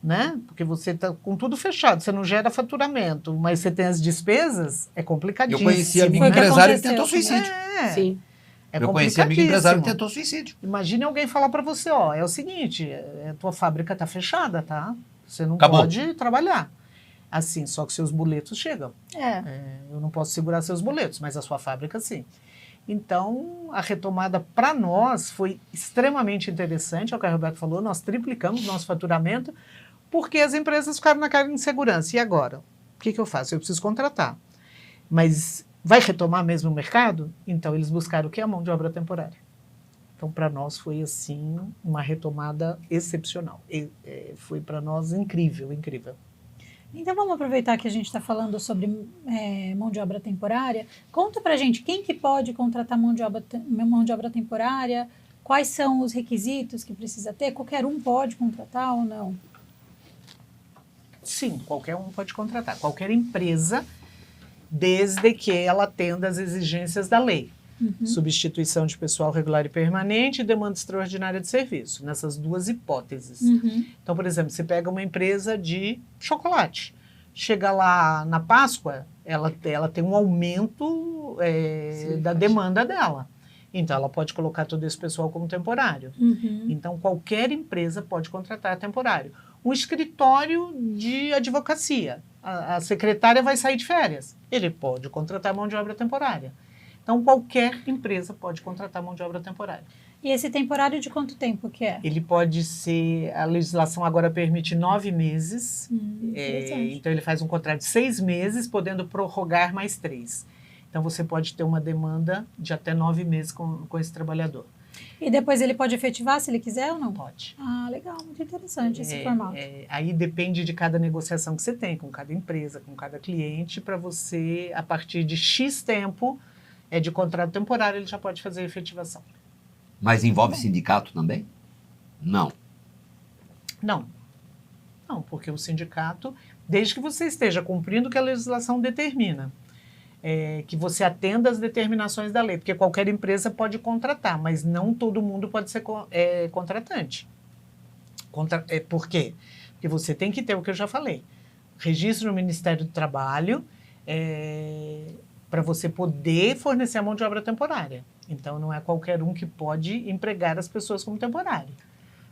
né? Porque você está com tudo fechado, você não gera faturamento, mas você tem as despesas, é Eu complicadíssimo. conheci amigo Foi o que empresário que aconteceu tentou comigo. suicídio. Sim. É Eu conheci amigo empresário que complicadíssimo. tentou suicídio. Imagine alguém falar para você, ó, é o seguinte, a tua fábrica está fechada, tá? Você não Acabou. pode trabalhar. Assim, só que seus boletos chegam. É. Eu não posso segurar seus boletos, mas a sua fábrica sim. Então, a retomada para nós foi extremamente interessante, é o que a Roberto falou, nós triplicamos nosso faturamento, porque as empresas ficaram naquela insegurança. E agora? O que eu faço? Eu preciso contratar. Mas vai retomar mesmo o mercado? Então, eles buscaram o que? A mão de obra temporária. Então, para nós foi, assim, uma retomada excepcional. Foi para nós incrível, incrível. Então vamos aproveitar que a gente está falando sobre mão de obra temporária. Conta pra gente quem que pode contratar mão de obra temporária, quais são os requisitos que precisa ter, qualquer um pode contratar ou não? Sim, qualquer um pode contratar, qualquer empresa, desde que ela atenda às exigências da lei. Substituição de pessoal regular e permanente e demanda extraordinária de serviço, nessas duas hipóteses. Então, por exemplo, você pega uma empresa de chocolate, chega lá na Páscoa, ela tem um aumento da demanda dela. Então, ela pode colocar todo esse pessoal como temporário. Então, qualquer empresa pode contratar temporário. Um escritório de advocacia, a secretária vai sair de férias, ele pode contratar mão de obra temporária. Então, qualquer empresa pode contratar mão de obra temporária. E esse temporário de quanto tempo que é? Ele pode ser, a legislação agora permite 9 meses, Interessante. então ele faz um contrato de 6 meses, podendo prorrogar mais 3. Então, você pode ter uma demanda de até 9 meses com esse trabalhador. E depois ele pode efetivar se ele quiser ou não? Pode. Ah, legal, muito interessante esse formato. Aí depende de cada negociação que você tem, com cada empresa, com cada cliente, para você, a partir de X tempo, de contrato temporário, ele já pode fazer a efetivação. Mas envolve sindicato também? Não. Não. Não, porque o sindicato, desde que você esteja cumprindo o que a legislação determina, que você atenda às determinações da lei, porque qualquer empresa pode contratar, mas não todo mundo pode ser contratante. Por quê? Porque você tem que ter o que eu já falei. Registro no Ministério do Trabalho, para você poder fornecer a mão de obra temporária. Então, não é qualquer um que pode empregar as pessoas como temporário.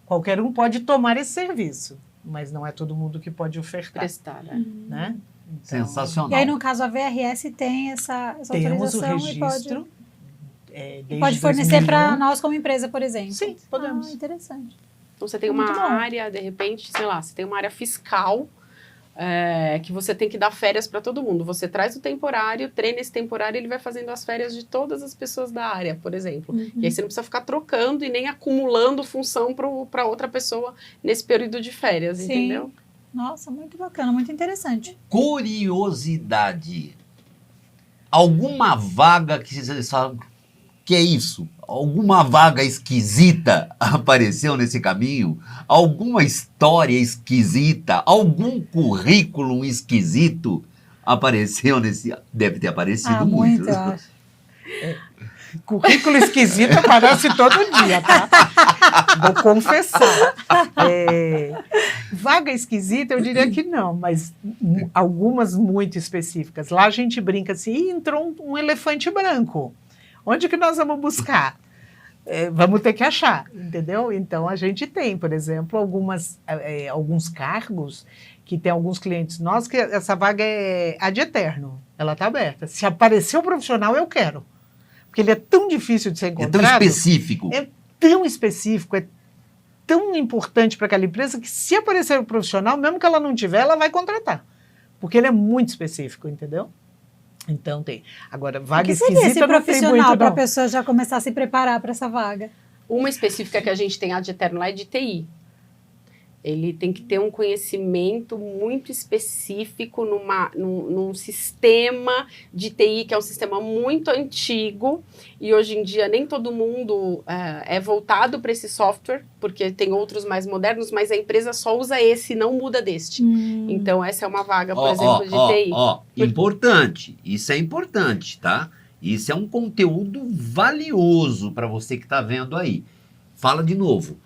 Qualquer um pode tomar esse serviço, mas não é todo mundo que pode ofertar. Prestar, Né? Então, Sensacional. E aí, no caso, a VRS tem essa temos o autorização registro. e pode fornecer para nós como empresa, por exemplo. Sim, podemos. Ah, interessante. Então, você tem Muito uma bom. área, de repente, sei lá, você tem uma área fiscal que você tem que dar férias para todo mundo. Você traz o temporário, treina esse temporário, ele vai fazendo as férias de todas as pessoas da área, por exemplo. E aí você não precisa ficar trocando e nem acumulando função para outra pessoa nesse período de férias, Sim. entendeu? Nossa, muito bacana, muito interessante. Curiosidade. Alguma vaga que vocês falam, que é isso? Alguma vaga esquisita apareceu nesse caminho? Alguma história esquisita? Algum currículo esquisito apareceu nesse... Deve ter aparecido muito. Eu acho. Currículo esquisito aparece todo dia, tá? Vou confessar. Vaga esquisita, eu diria que não, mas algumas muito específicas. Lá a gente brinca assim, "Ih, entrou um elefante branco. Onde que nós vamos buscar? Vamos ter que achar, entendeu? Então, a gente tem, por exemplo, alguns cargos que tem alguns clientes nossos que essa vaga é ad eterno, ela está aberta. Se aparecer o profissional, eu quero. Porque ele é tão difícil de ser É encontrado. tão específico. É tão específico, é tão importante para aquela empresa que se aparecer o profissional, mesmo que ela não tiver, ela vai contratar. Porque ele é muito específico, entendeu? Então tem. Agora, O vaga que seria esse esquisita não tem profissional muito, para a não. pessoa já começar a se preparar para essa vaga? Uma específica que a gente tem ad eterno lá é de TI. Ele tem que ter um conhecimento muito específico num sistema de TI, que é um sistema muito antigo, e hoje em dia nem todo mundo é voltado para esse software, porque tem outros mais modernos, mas a empresa só usa esse, não muda deste. Então, essa é uma vaga, por exemplo, de TI. Importante, isso é importante, tá? Isso é um conteúdo valioso para você que está vendo aí. Fala de novo.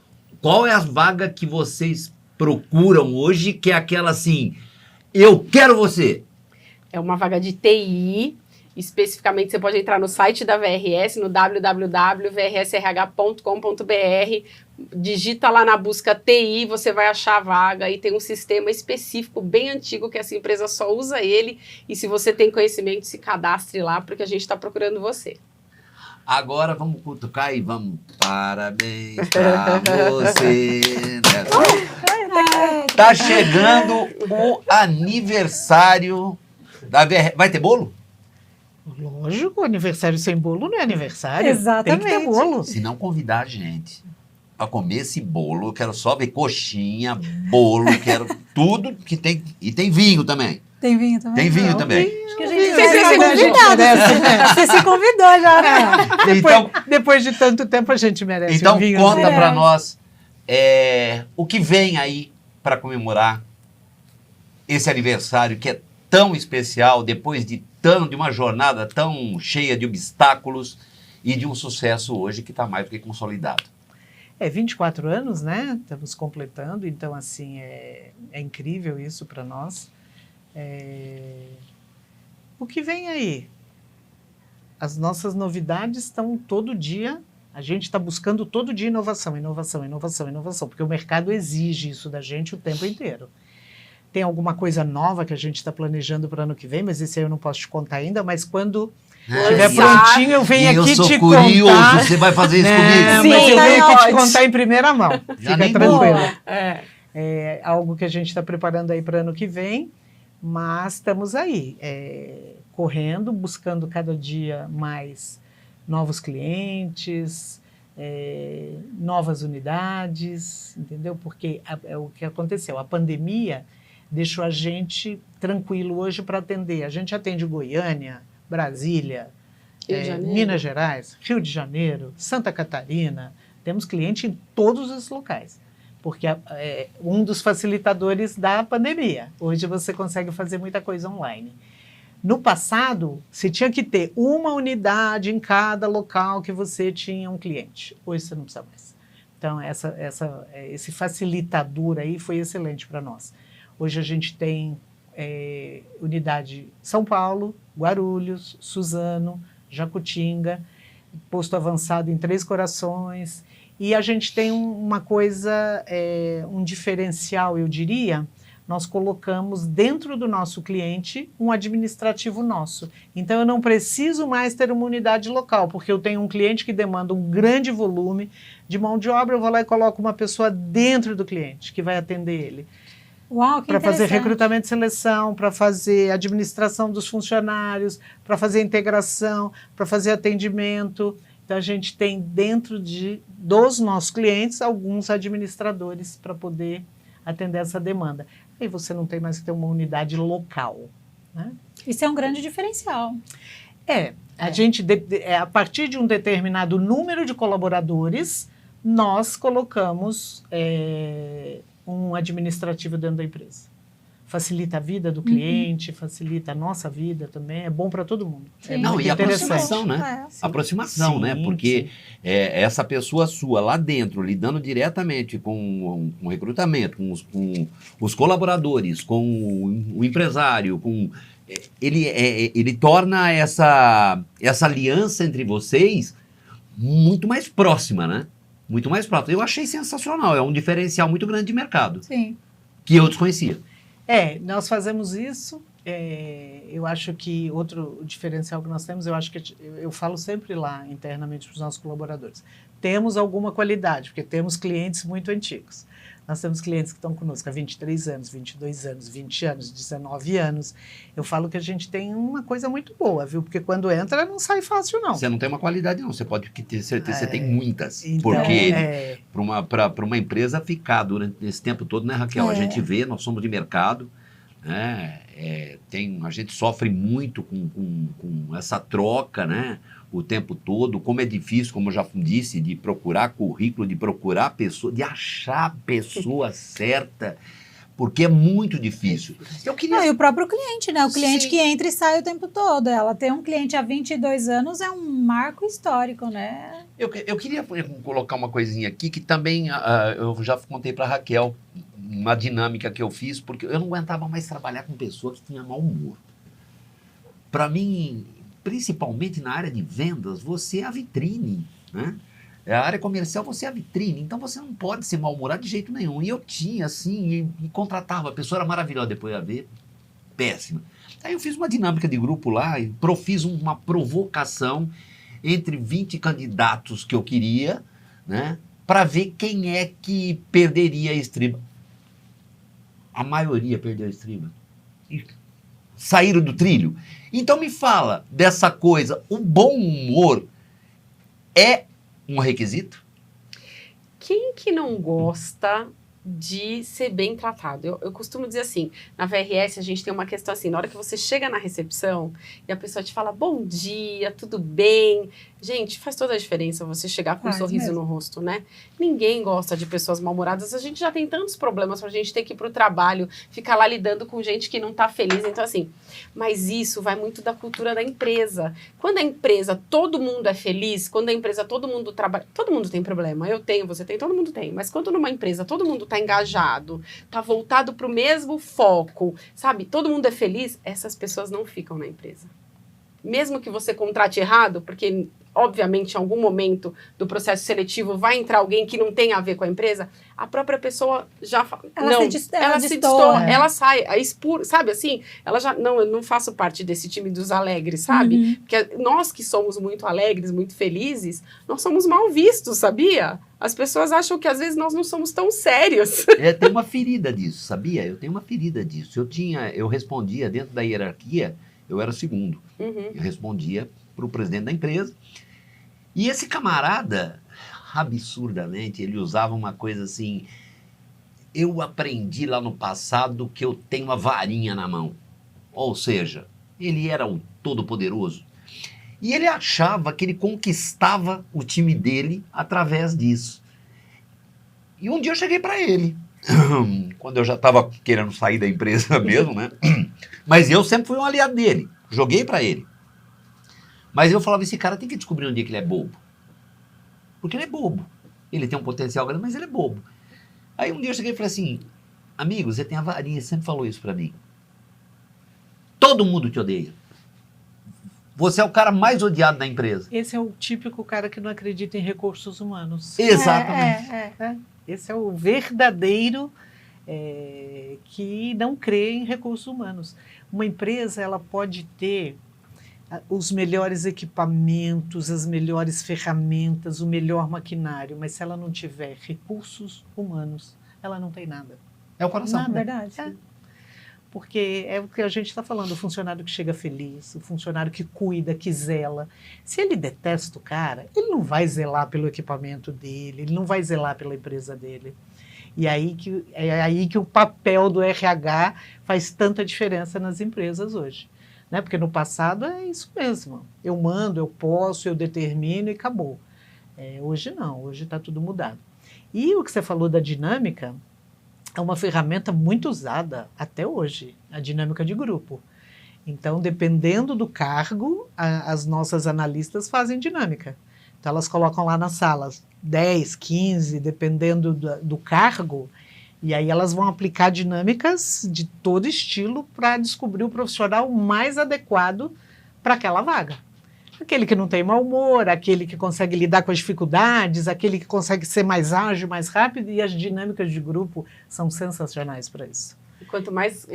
Qual é a vaga que vocês procuram hoje, que é aquela assim, eu quero você? É uma vaga de TI, especificamente você pode entrar no site da VRS, no www.vrsrh.com.br, digita lá na busca TI, você vai achar a vaga e tem um sistema específico bem antigo que essa empresa só usa ele, e se você tem conhecimento, se cadastre lá, porque a gente está procurando você. Agora vamos cutucar e vamos. Parabéns pra você. Tá chegando o aniversário da VR. Vai ter bolo? Lógico, aniversário sem bolo não é aniversário. Exatamente. Tem que ter bolo. Se não convidar a gente pra comer esse bolo, eu quero só ver coxinha, bolo, quero tudo que tem. E tem vinho também. Tem vinho também? Tem vinho também. Acho que a gente Você vai ser convidado. Você se convidou já, né? Depois de tanto tempo a gente merece Então um vinho. conta assim. pra nós o que vem aí para comemorar esse aniversário que é tão especial, depois de uma jornada tão cheia de obstáculos e de um sucesso hoje que está mais do que consolidado. 24 anos, né? Estamos completando, então assim, é incrível isso para nós. O que vem aí? As nossas novidades estão todo dia, a gente está buscando todo dia inovação, porque o mercado exige isso da gente o tempo inteiro. Tem alguma coisa nova que a gente está planejando para o ano que vem, mas esse aí eu não posso te contar ainda, mas quando estiver prontinho eu venho aqui te contar. Eu sou curioso, você vai fazer isso comigo? Sim, mas eu tá venho aqui te ótimo. contar em primeira mão, Já fica nem tranquilo. É. Algo que a gente está preparando aí para o ano que vem, mas estamos aí, correndo, buscando cada dia mais novos clientes, novas unidades, entendeu? Porque é o que aconteceu, a pandemia deixou a gente tranquilo hoje para atender. A gente atende Goiânia, Brasília, Rio de Janeiro. Minas Gerais, Rio de Janeiro, Santa Catarina, temos cliente em todos os locais. Porque é um dos facilitadores da pandemia. Hoje você consegue fazer muita coisa online. No passado, você tinha que ter uma unidade em cada local que você tinha um cliente. Hoje você não precisa mais. Então, esse facilitador aí foi excelente para nós. Hoje a gente tem unidade São Paulo, Guarulhos, Suzano, Jacutinga, posto avançado em Três Corações. E a gente tem uma coisa, um diferencial, eu diria, nós colocamos dentro do nosso cliente um administrativo nosso. Então, eu não preciso mais ter uma unidade local, porque eu tenho um cliente que demanda um grande volume de mão de obra, eu vou lá e coloco uma pessoa dentro do cliente, que vai atender ele. Uau, que Para fazer interessante. recrutamento e seleção, para fazer administração dos funcionários, para fazer integração, para fazer atendimento. Então, a gente tem dentro dos nossos clientes alguns administradores para poder atender essa demanda. Aí você não tem mais que ter uma unidade local, né? Isso é um grande diferencial. A gente, a partir de um determinado número de colaboradores, nós colocamos um administrativo dentro da empresa. Facilita a vida do cliente, facilita a nossa vida também, é bom para todo mundo. Sim. Não, muito e a interessante. aproximação, né? Sim. Aproximação, né? Sim, Porque essa pessoa sua lá dentro, lidando diretamente com o recrutamento, com os colaboradores, com o empresário, ele torna essa aliança entre vocês muito mais próxima, né? Muito mais próxima. Eu achei sensacional, é um diferencial muito grande de mercado, Sim. que eu desconhecia. Nós fazemos isso. Eu acho que outro diferencial que nós temos, eu acho que eu falo sempre lá internamente para os nossos colaboradores, temos alguma qualidade, porque temos clientes muito antigos, Nós temos clientes que estão conosco há 23 anos, 22 anos, 20 anos, 19 anos. Eu falo que a gente tem uma coisa muito boa, viu? Porque quando entra, não sai fácil, não. Você não tem uma qualidade, não. Você pode ter certeza, você tem muitas. Então, Porque para uma empresa ficar durante esse tempo todo, né, Raquel? A gente vê, nós somos de mercado, né? A gente sofre muito com essa troca, né? O tempo todo, como é difícil, como eu já disse, de procurar currículo, de procurar pessoa, de achar a pessoa certa, porque é muito difícil. Eu queria... E o próprio cliente, né? O cliente Sim. que entra e sai o tempo todo. Ela tem um cliente há 22 anos, é um marco histórico, né? Eu queria colocar uma coisinha aqui que também eu já contei para a Raquel, uma dinâmica que eu fiz, porque eu não aguentava mais trabalhar com pessoa que tinha mau humor. Para mim, principalmente na área de vendas, você é a vitrine, né? A área comercial, você é a vitrine, então você não pode ser mal-humorado de jeito nenhum. E eu tinha, assim, e contratava, a pessoa era maravilhosa, depois ia ver, péssima. Aí eu fiz uma dinâmica de grupo lá, e fiz uma provocação entre 20 candidatos que eu queria, né, para ver quem é que perderia a estriba. A maioria perdeu a estriba. E saíram do trilho. Então me fala dessa coisa, o bom humor é um requisito? Quem que não gosta de ser bem tratado? Eu costumo dizer assim, na VRS a gente tem uma questão assim, na hora que você chega na recepção e a pessoa te fala, bom dia, tudo bem? Gente, faz toda a diferença você chegar com um sorriso no rosto, né? Ninguém gosta de pessoas mal-humoradas, a gente já tem tantos problemas pra gente ter que ir pro trabalho, ficar lá lidando com gente que não tá feliz, então assim, mas isso vai muito da cultura da empresa. Quando a empresa, todo mundo é feliz, quando a empresa, todo mundo trabalha, todo mundo tem problema, eu tenho, você tem, todo mundo tem, mas quando numa empresa todo mundo tá engajado, tá voltado pro mesmo foco, sabe? Todo mundo é feliz, essas pessoas não ficam na empresa. Mesmo que você contrate errado, porque obviamente em algum momento do processo seletivo vai entrar alguém que não tem a ver com a empresa, a própria pessoa já Ela se destoa, ela sai, sabe assim? Ela já, não, eu não faço parte desse time dos alegres, sabe? Porque nós que somos muito alegres, muito felizes, nós somos mal vistos, sabia? As pessoas acham que às vezes nós não somos tão sérios. Tem uma ferida disso, sabia? Eu tenho uma ferida disso. Eu respondia dentro da hierarquia, eu era o segundo. Eu respondia para o presidente da empresa. E esse camarada, absurdamente, ele usava uma coisa assim, eu aprendi lá no passado que eu tenho a varinha na mão. Ou seja, ele era o todo-poderoso. E ele achava que ele conquistava o time dele através disso. E um dia eu cheguei para ele, quando eu já estava querendo sair da empresa mesmo, né? Mas eu sempre fui um aliado dele, joguei para ele. Mas eu falava, esse cara tem que descobrir um dia que ele é bobo. Porque ele é bobo. Ele tem um potencial grande, mas ele é bobo. Aí um dia eu cheguei e falei assim, amigo, você tem a varinha, você sempre falou isso para mim. Todo mundo te odeia. Você é o cara mais odiado da empresa. Esse é o típico cara que não acredita em recursos humanos. Exatamente. Esse é o verdadeiro que não crê em recursos humanos. Uma empresa, ela pode ter os melhores equipamentos, as melhores ferramentas, o melhor maquinário, mas se ela não tiver recursos humanos, ela não tem nada. É o coração. Na verdade. Porque é o que a gente está falando, o funcionário que chega feliz, o funcionário que cuida, que zela. Se ele detesta o cara, ele não vai zelar pelo equipamento dele, ele não vai zelar pela empresa dele. E é aí que o papel do RH faz tanta diferença nas empresas hoje. Né? Porque no passado é isso mesmo. Eu mando, eu posso, eu determino e acabou. Hoje não, hoje está tudo mudado. E o que você falou da dinâmica é uma ferramenta muito usada até hoje, a dinâmica de grupo. Então, dependendo do cargo, as nossas analistas fazem dinâmica. Então, elas colocam lá nas salas 10, 15, dependendo do cargo, e aí elas vão aplicar dinâmicas de todo estilo para descobrir o profissional mais adequado para aquela vaga. Aquele que não tem mau humor, aquele que consegue lidar com as dificuldades, aquele que consegue ser mais ágil, mais rápido, e as dinâmicas de grupo são sensacionais para isso. Quanto mais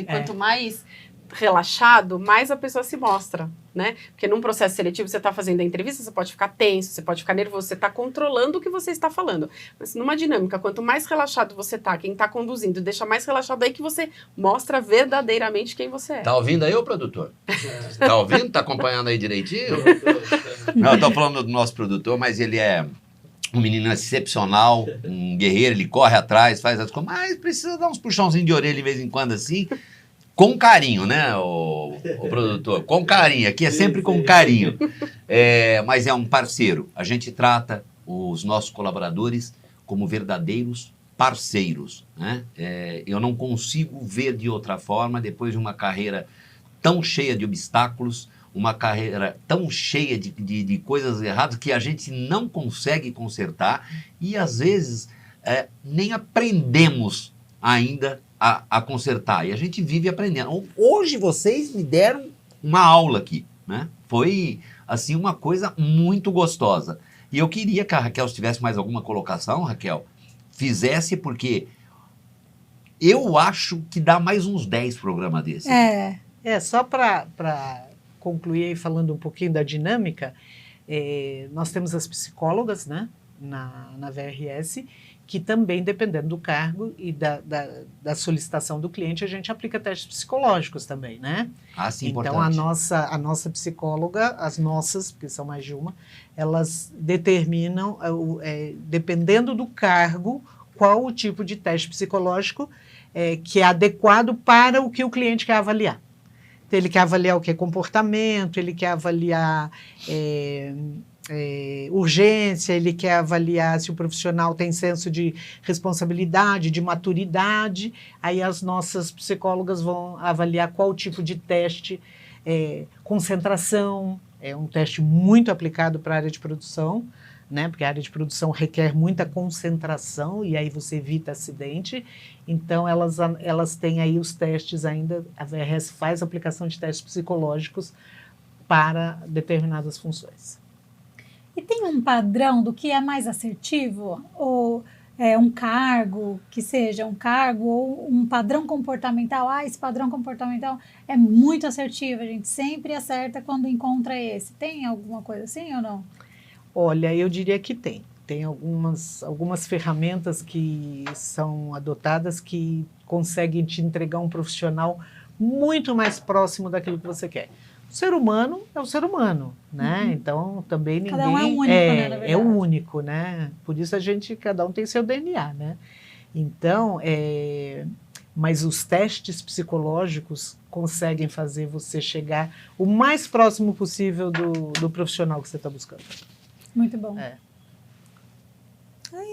relaxado, mais a pessoa se mostra, né? Porque num processo seletivo, você está fazendo a entrevista, você pode ficar tenso, você pode ficar nervoso, você está controlando o que você está falando. Mas numa dinâmica, quanto mais relaxado você tá, quem está conduzindo, deixa mais relaxado aí que você mostra verdadeiramente quem você é. Tá ouvindo aí, ô produtor? Tá ouvindo? Tá acompanhando aí direitinho? Não, eu tô falando do nosso produtor, mas ele é um menino excepcional, um guerreiro, ele corre atrás, faz as coisas, mas precisa dar uns puxãozinhos de orelha de vez em quando assim, com carinho, né, o produtor? Com carinho, aqui é sempre com carinho. Mas é um parceiro. A gente trata os nossos colaboradores como verdadeiros parceiros, né? Eu não consigo ver de outra forma, depois de uma carreira tão cheia de obstáculos, uma carreira tão cheia de coisas erradas que a gente não consegue consertar e, às vezes, nem aprendemos ainda a consertar. E a gente vive aprendendo. Hoje vocês me deram uma aula aqui, né? Foi, assim, uma coisa muito gostosa. E eu queria que a Raquel, se tivesse mais alguma colocação, Raquel, fizesse, porque eu acho que dá mais uns 10 programas desses. Só para concluir aí falando um pouquinho da dinâmica, nós temos as psicólogas, né, na VRS, que também, dependendo do cargo e da solicitação do cliente, a gente aplica testes psicológicos também, né? Ah, sim, então, importante. a nossa psicóloga, as nossas, porque são mais de uma, elas determinam, dependendo do cargo, qual o tipo de teste psicológico que é adequado para o que o cliente quer avaliar. Então, ele quer avaliar o que é comportamento, ele quer avaliar urgência, ele quer avaliar se o profissional tem senso de responsabilidade, de maturidade. Aí as nossas psicólogas vão avaliar qual tipo de teste, concentração, é um teste muito aplicado para a área de produção, né? Porque a área de produção requer muita concentração e aí você evita acidente. Então, elas têm aí os testes ainda, a VRS faz a aplicação de testes psicológicos para determinadas funções. E tem um padrão do que é mais assertivo? Ou um cargo, que seja um cargo, ou um padrão comportamental? Esse padrão comportamental é muito assertivo, a gente sempre acerta quando encontra esse. Tem alguma coisa assim ou não? Olha, eu diria que tem. Tem algumas ferramentas que são adotadas que conseguem te entregar um profissional muito mais próximo daquilo que você quer. O ser humano é o ser humano, né? Uhum. Então, também ninguém... Cada um é único, né, na verdade. É único, né? Por isso cada um tem seu DNA, né? Então, mas os testes psicológicos conseguem fazer você chegar o mais próximo possível do profissional que você está buscando. Muito bom. É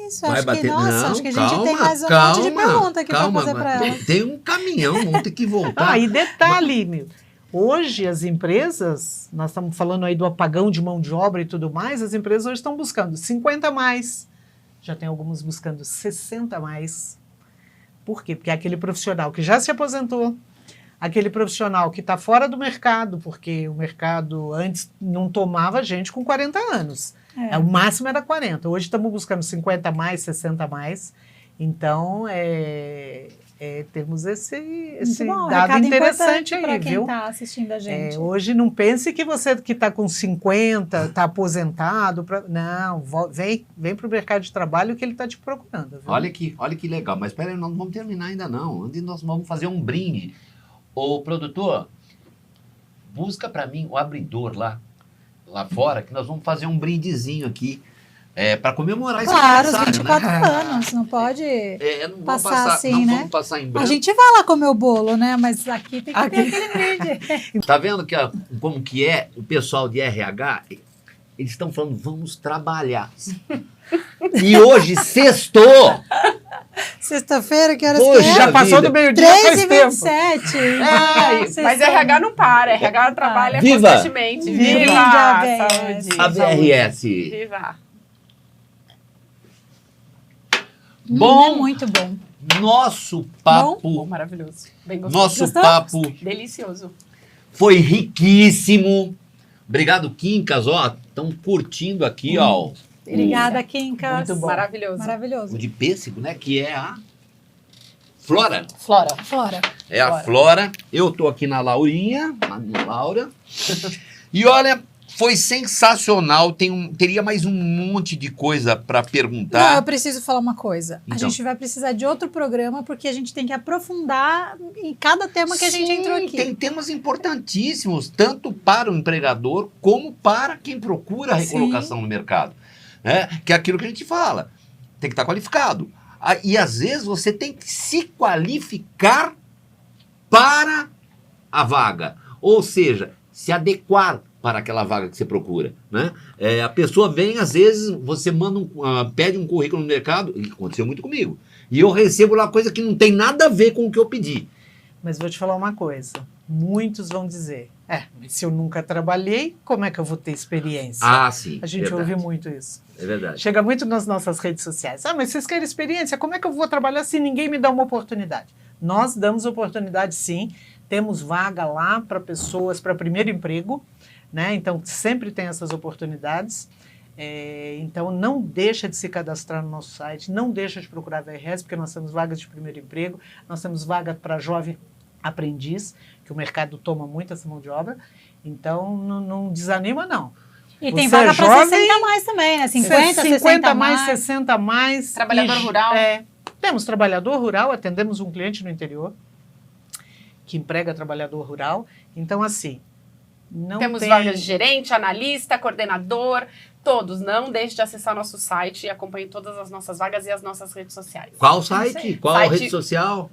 isso, Vai acho bater... que, nossa, Não, acho que a calma, gente tem mais um monte de pergunta aqui para fazer para ela. Tem um caminhão, vamos ter que voltar. E detalhe, meu, hoje as empresas, nós estamos falando aí do apagão de mão de obra e tudo mais, as empresas hoje estão buscando 50 a mais, já tem algumas buscando 60 a mais. Por quê? Porque é aquele profissional que já se aposentou, aquele profissional que está fora do mercado, porque o mercado antes não tomava gente com 40 anos. O máximo era 40. Hoje estamos buscando 50 a mais, 60 a mais. Então, temos esse dado interessante aí, para quem viu? está assistindo a gente. Hoje não pense que você que está com 50, está aposentado. Não, vem para o mercado de trabalho que ele está te procurando. Viu? Olha que legal. Mas espera aí, nós não vamos terminar ainda não. Antes nós vamos fazer um brinde. Ô, produtor, busca para mim o abridor lá fora, que nós vamos fazer um brindezinho aqui para comemorar esse aniversário. Claro, os 24 anos, não pode não passar assim, não né? Vamos passar em branco. A gente vai lá comer o bolo, né? Mas aqui tem que ter aquele brinde. Tá vendo como que é o pessoal de RH? Eles estão falando, vamos trabalhar. E hoje, sextou! Sexta-feira, que horas Poxa, que é? Já passou do meio-dia faz tempo. 3h27. Mas RH não para, RH trabalha Viva! constantemente. Viva! Saúde! A VRS. Viva! Bom, Muito bom. nosso papo... Bom, maravilhoso. Bem gostoso. Nosso Gostou? papo Delicioso. foi riquíssimo. Obrigado, Quincas, estão curtindo aqui, ó. Obrigada, Quincas. Muito bom. Maravilhoso. Maravilhoso. O de pêssego, né? Que é a Flora? Flora. Fora. É a Flora. Eu tô aqui na Laurinha, na Laura. E olha, foi sensacional. Teria mais um monte de coisa para Não, perguntar. eu preciso falar uma coisa. Então. A gente vai precisar de outro programa, porque a gente tem que aprofundar em cada tema que a gente entrou aqui. Tem temas importantíssimos, tanto para o empregador como para quem procura a recolocação no mercado. Né? Que é aquilo que a gente fala. Tem que estar qualificado. E às vezes você tem que se qualificar para a vaga. Ou seja, se adequar para aquela vaga que você procura. Né? A pessoa vem, às vezes, você pede um currículo no mercado, e aconteceu muito comigo, e eu recebo lá coisa que não tem nada a ver com o que eu pedi. Mas vou te falar uma coisa. Muitos vão dizer, mas se eu nunca trabalhei, como é que eu vou ter experiência? Ah, sim. A gente verdade. ouve muito isso. É verdade. Chega muito nas nossas redes sociais. Mas vocês querem experiência? Como é que eu vou trabalhar se ninguém me dá uma oportunidade? Nós damos oportunidade, sim. Temos vaga lá para pessoas, para primeiro emprego, né? Então, sempre tem essas oportunidades. Então, não deixa de se cadastrar no nosso site, não deixa de procurar a VRS, porque nós temos vagas de primeiro emprego, nós temos vaga para jovem aprendiz, que o mercado toma muito essa mão de obra. Então, não desanima, não. E tem Você vaga é para jovem, 60 a mais também, né? 50, 50 60 mais, 60 a mais. Trabalhador rural. Temos trabalhador rural, atendemos um cliente no interior que emprega trabalhador rural. Então, assim, não Temos tem... vagas de gerente, analista, coordenador, todos. Não deixe de acessar nosso site e acompanhe todas as nossas vagas e as nossas redes sociais. Qual site? Qual Site- rede social?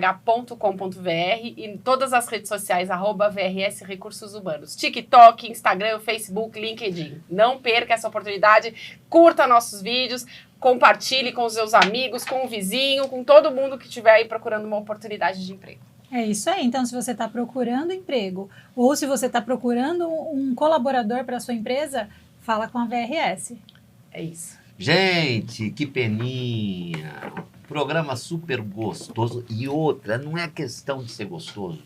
www.vrsrh.com.br e em todas as redes sociais, @VRS Recursos Humanos. TikTok, Instagram, Facebook, LinkedIn. Não perca essa oportunidade, curta nossos vídeos, compartilhe com os seus amigos, com o vizinho, com todo mundo que estiver aí procurando uma oportunidade de emprego. É isso aí. Então, se você está procurando emprego ou se você está procurando um colaborador para a sua empresa, fala com a VRS. É isso. Gente, que peninha. Programa super gostoso. E outra, não é questão de ser gostoso.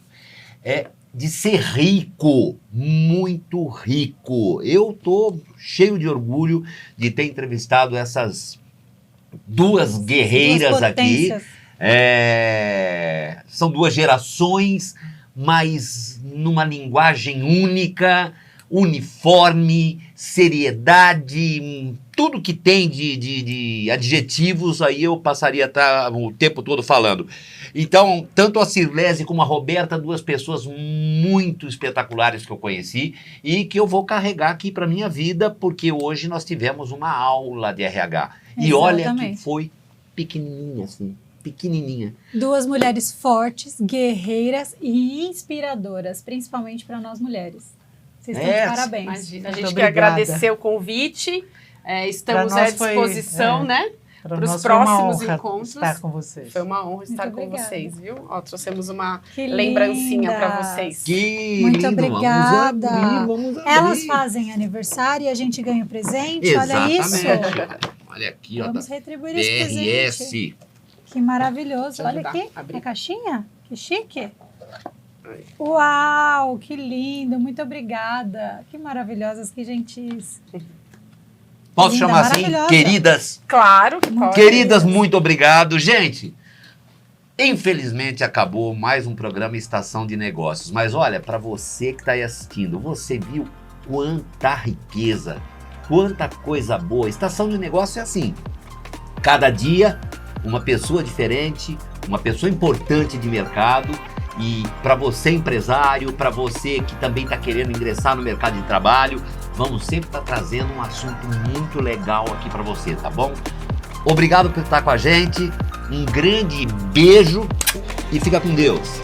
É de ser rico. Muito rico. Eu tô cheio de orgulho de ter entrevistado essas duas guerreiras Duas aqui. potências. São duas gerações, mas numa linguagem única, uniforme, seriedade, tudo que tem de adjetivos, aí eu passaria o tempo todo falando. Então, tanto a Cirlese como a Roberta, duas pessoas muito espetaculares que eu conheci e que eu vou carregar aqui para minha vida, porque hoje nós tivemos uma aula de RH. E olha que Exatamente. foi pequenininha, assim. Pequenininha. Duas mulheres fortes, guerreiras e inspiradoras, principalmente para nós mulheres. Vocês estão de parabéns. Imagina, a Muito gente quer obrigada. agradecer o convite. Estamos Pra à nós foi, disposição, né? Para Pros nós foi uma próximos honra encontros. estar com vocês. Foi uma honra estar Muito com obrigada. vocês, viu? Ó, trouxemos uma Que lembrancinha para lindas. vocês. Que Muito lindo. obrigada. Vamos abrir. Elas fazem aniversário e a gente ganha o presente. Olha isso. Exatamente. Olha aqui, ó, Vamos da retribuir esse presente. BRS. Que maravilhoso. Deixa eu Olha ajudar aqui, a abrir. a caixinha. Que chique. Aí. Uau, que lindo. Muito obrigada. Que maravilhosas, que gentis. Posso Linda, chamar assim? maravilhosa. Queridas, Claro que pode. queridas, muito obrigado. Gente, infelizmente acabou mais um programa Estação de Negócios. Mas olha, para você que está aí assistindo, você viu quanta riqueza, quanta coisa boa. Estação de Negócio é assim, cada dia uma pessoa diferente, uma pessoa importante de mercado. E para você empresário, para você que também está querendo ingressar no mercado de trabalho, vamos sempre estar trazendo um assunto muito legal aqui para você, tá bom? Obrigado por estar com a gente, um grande beijo e fica com Deus.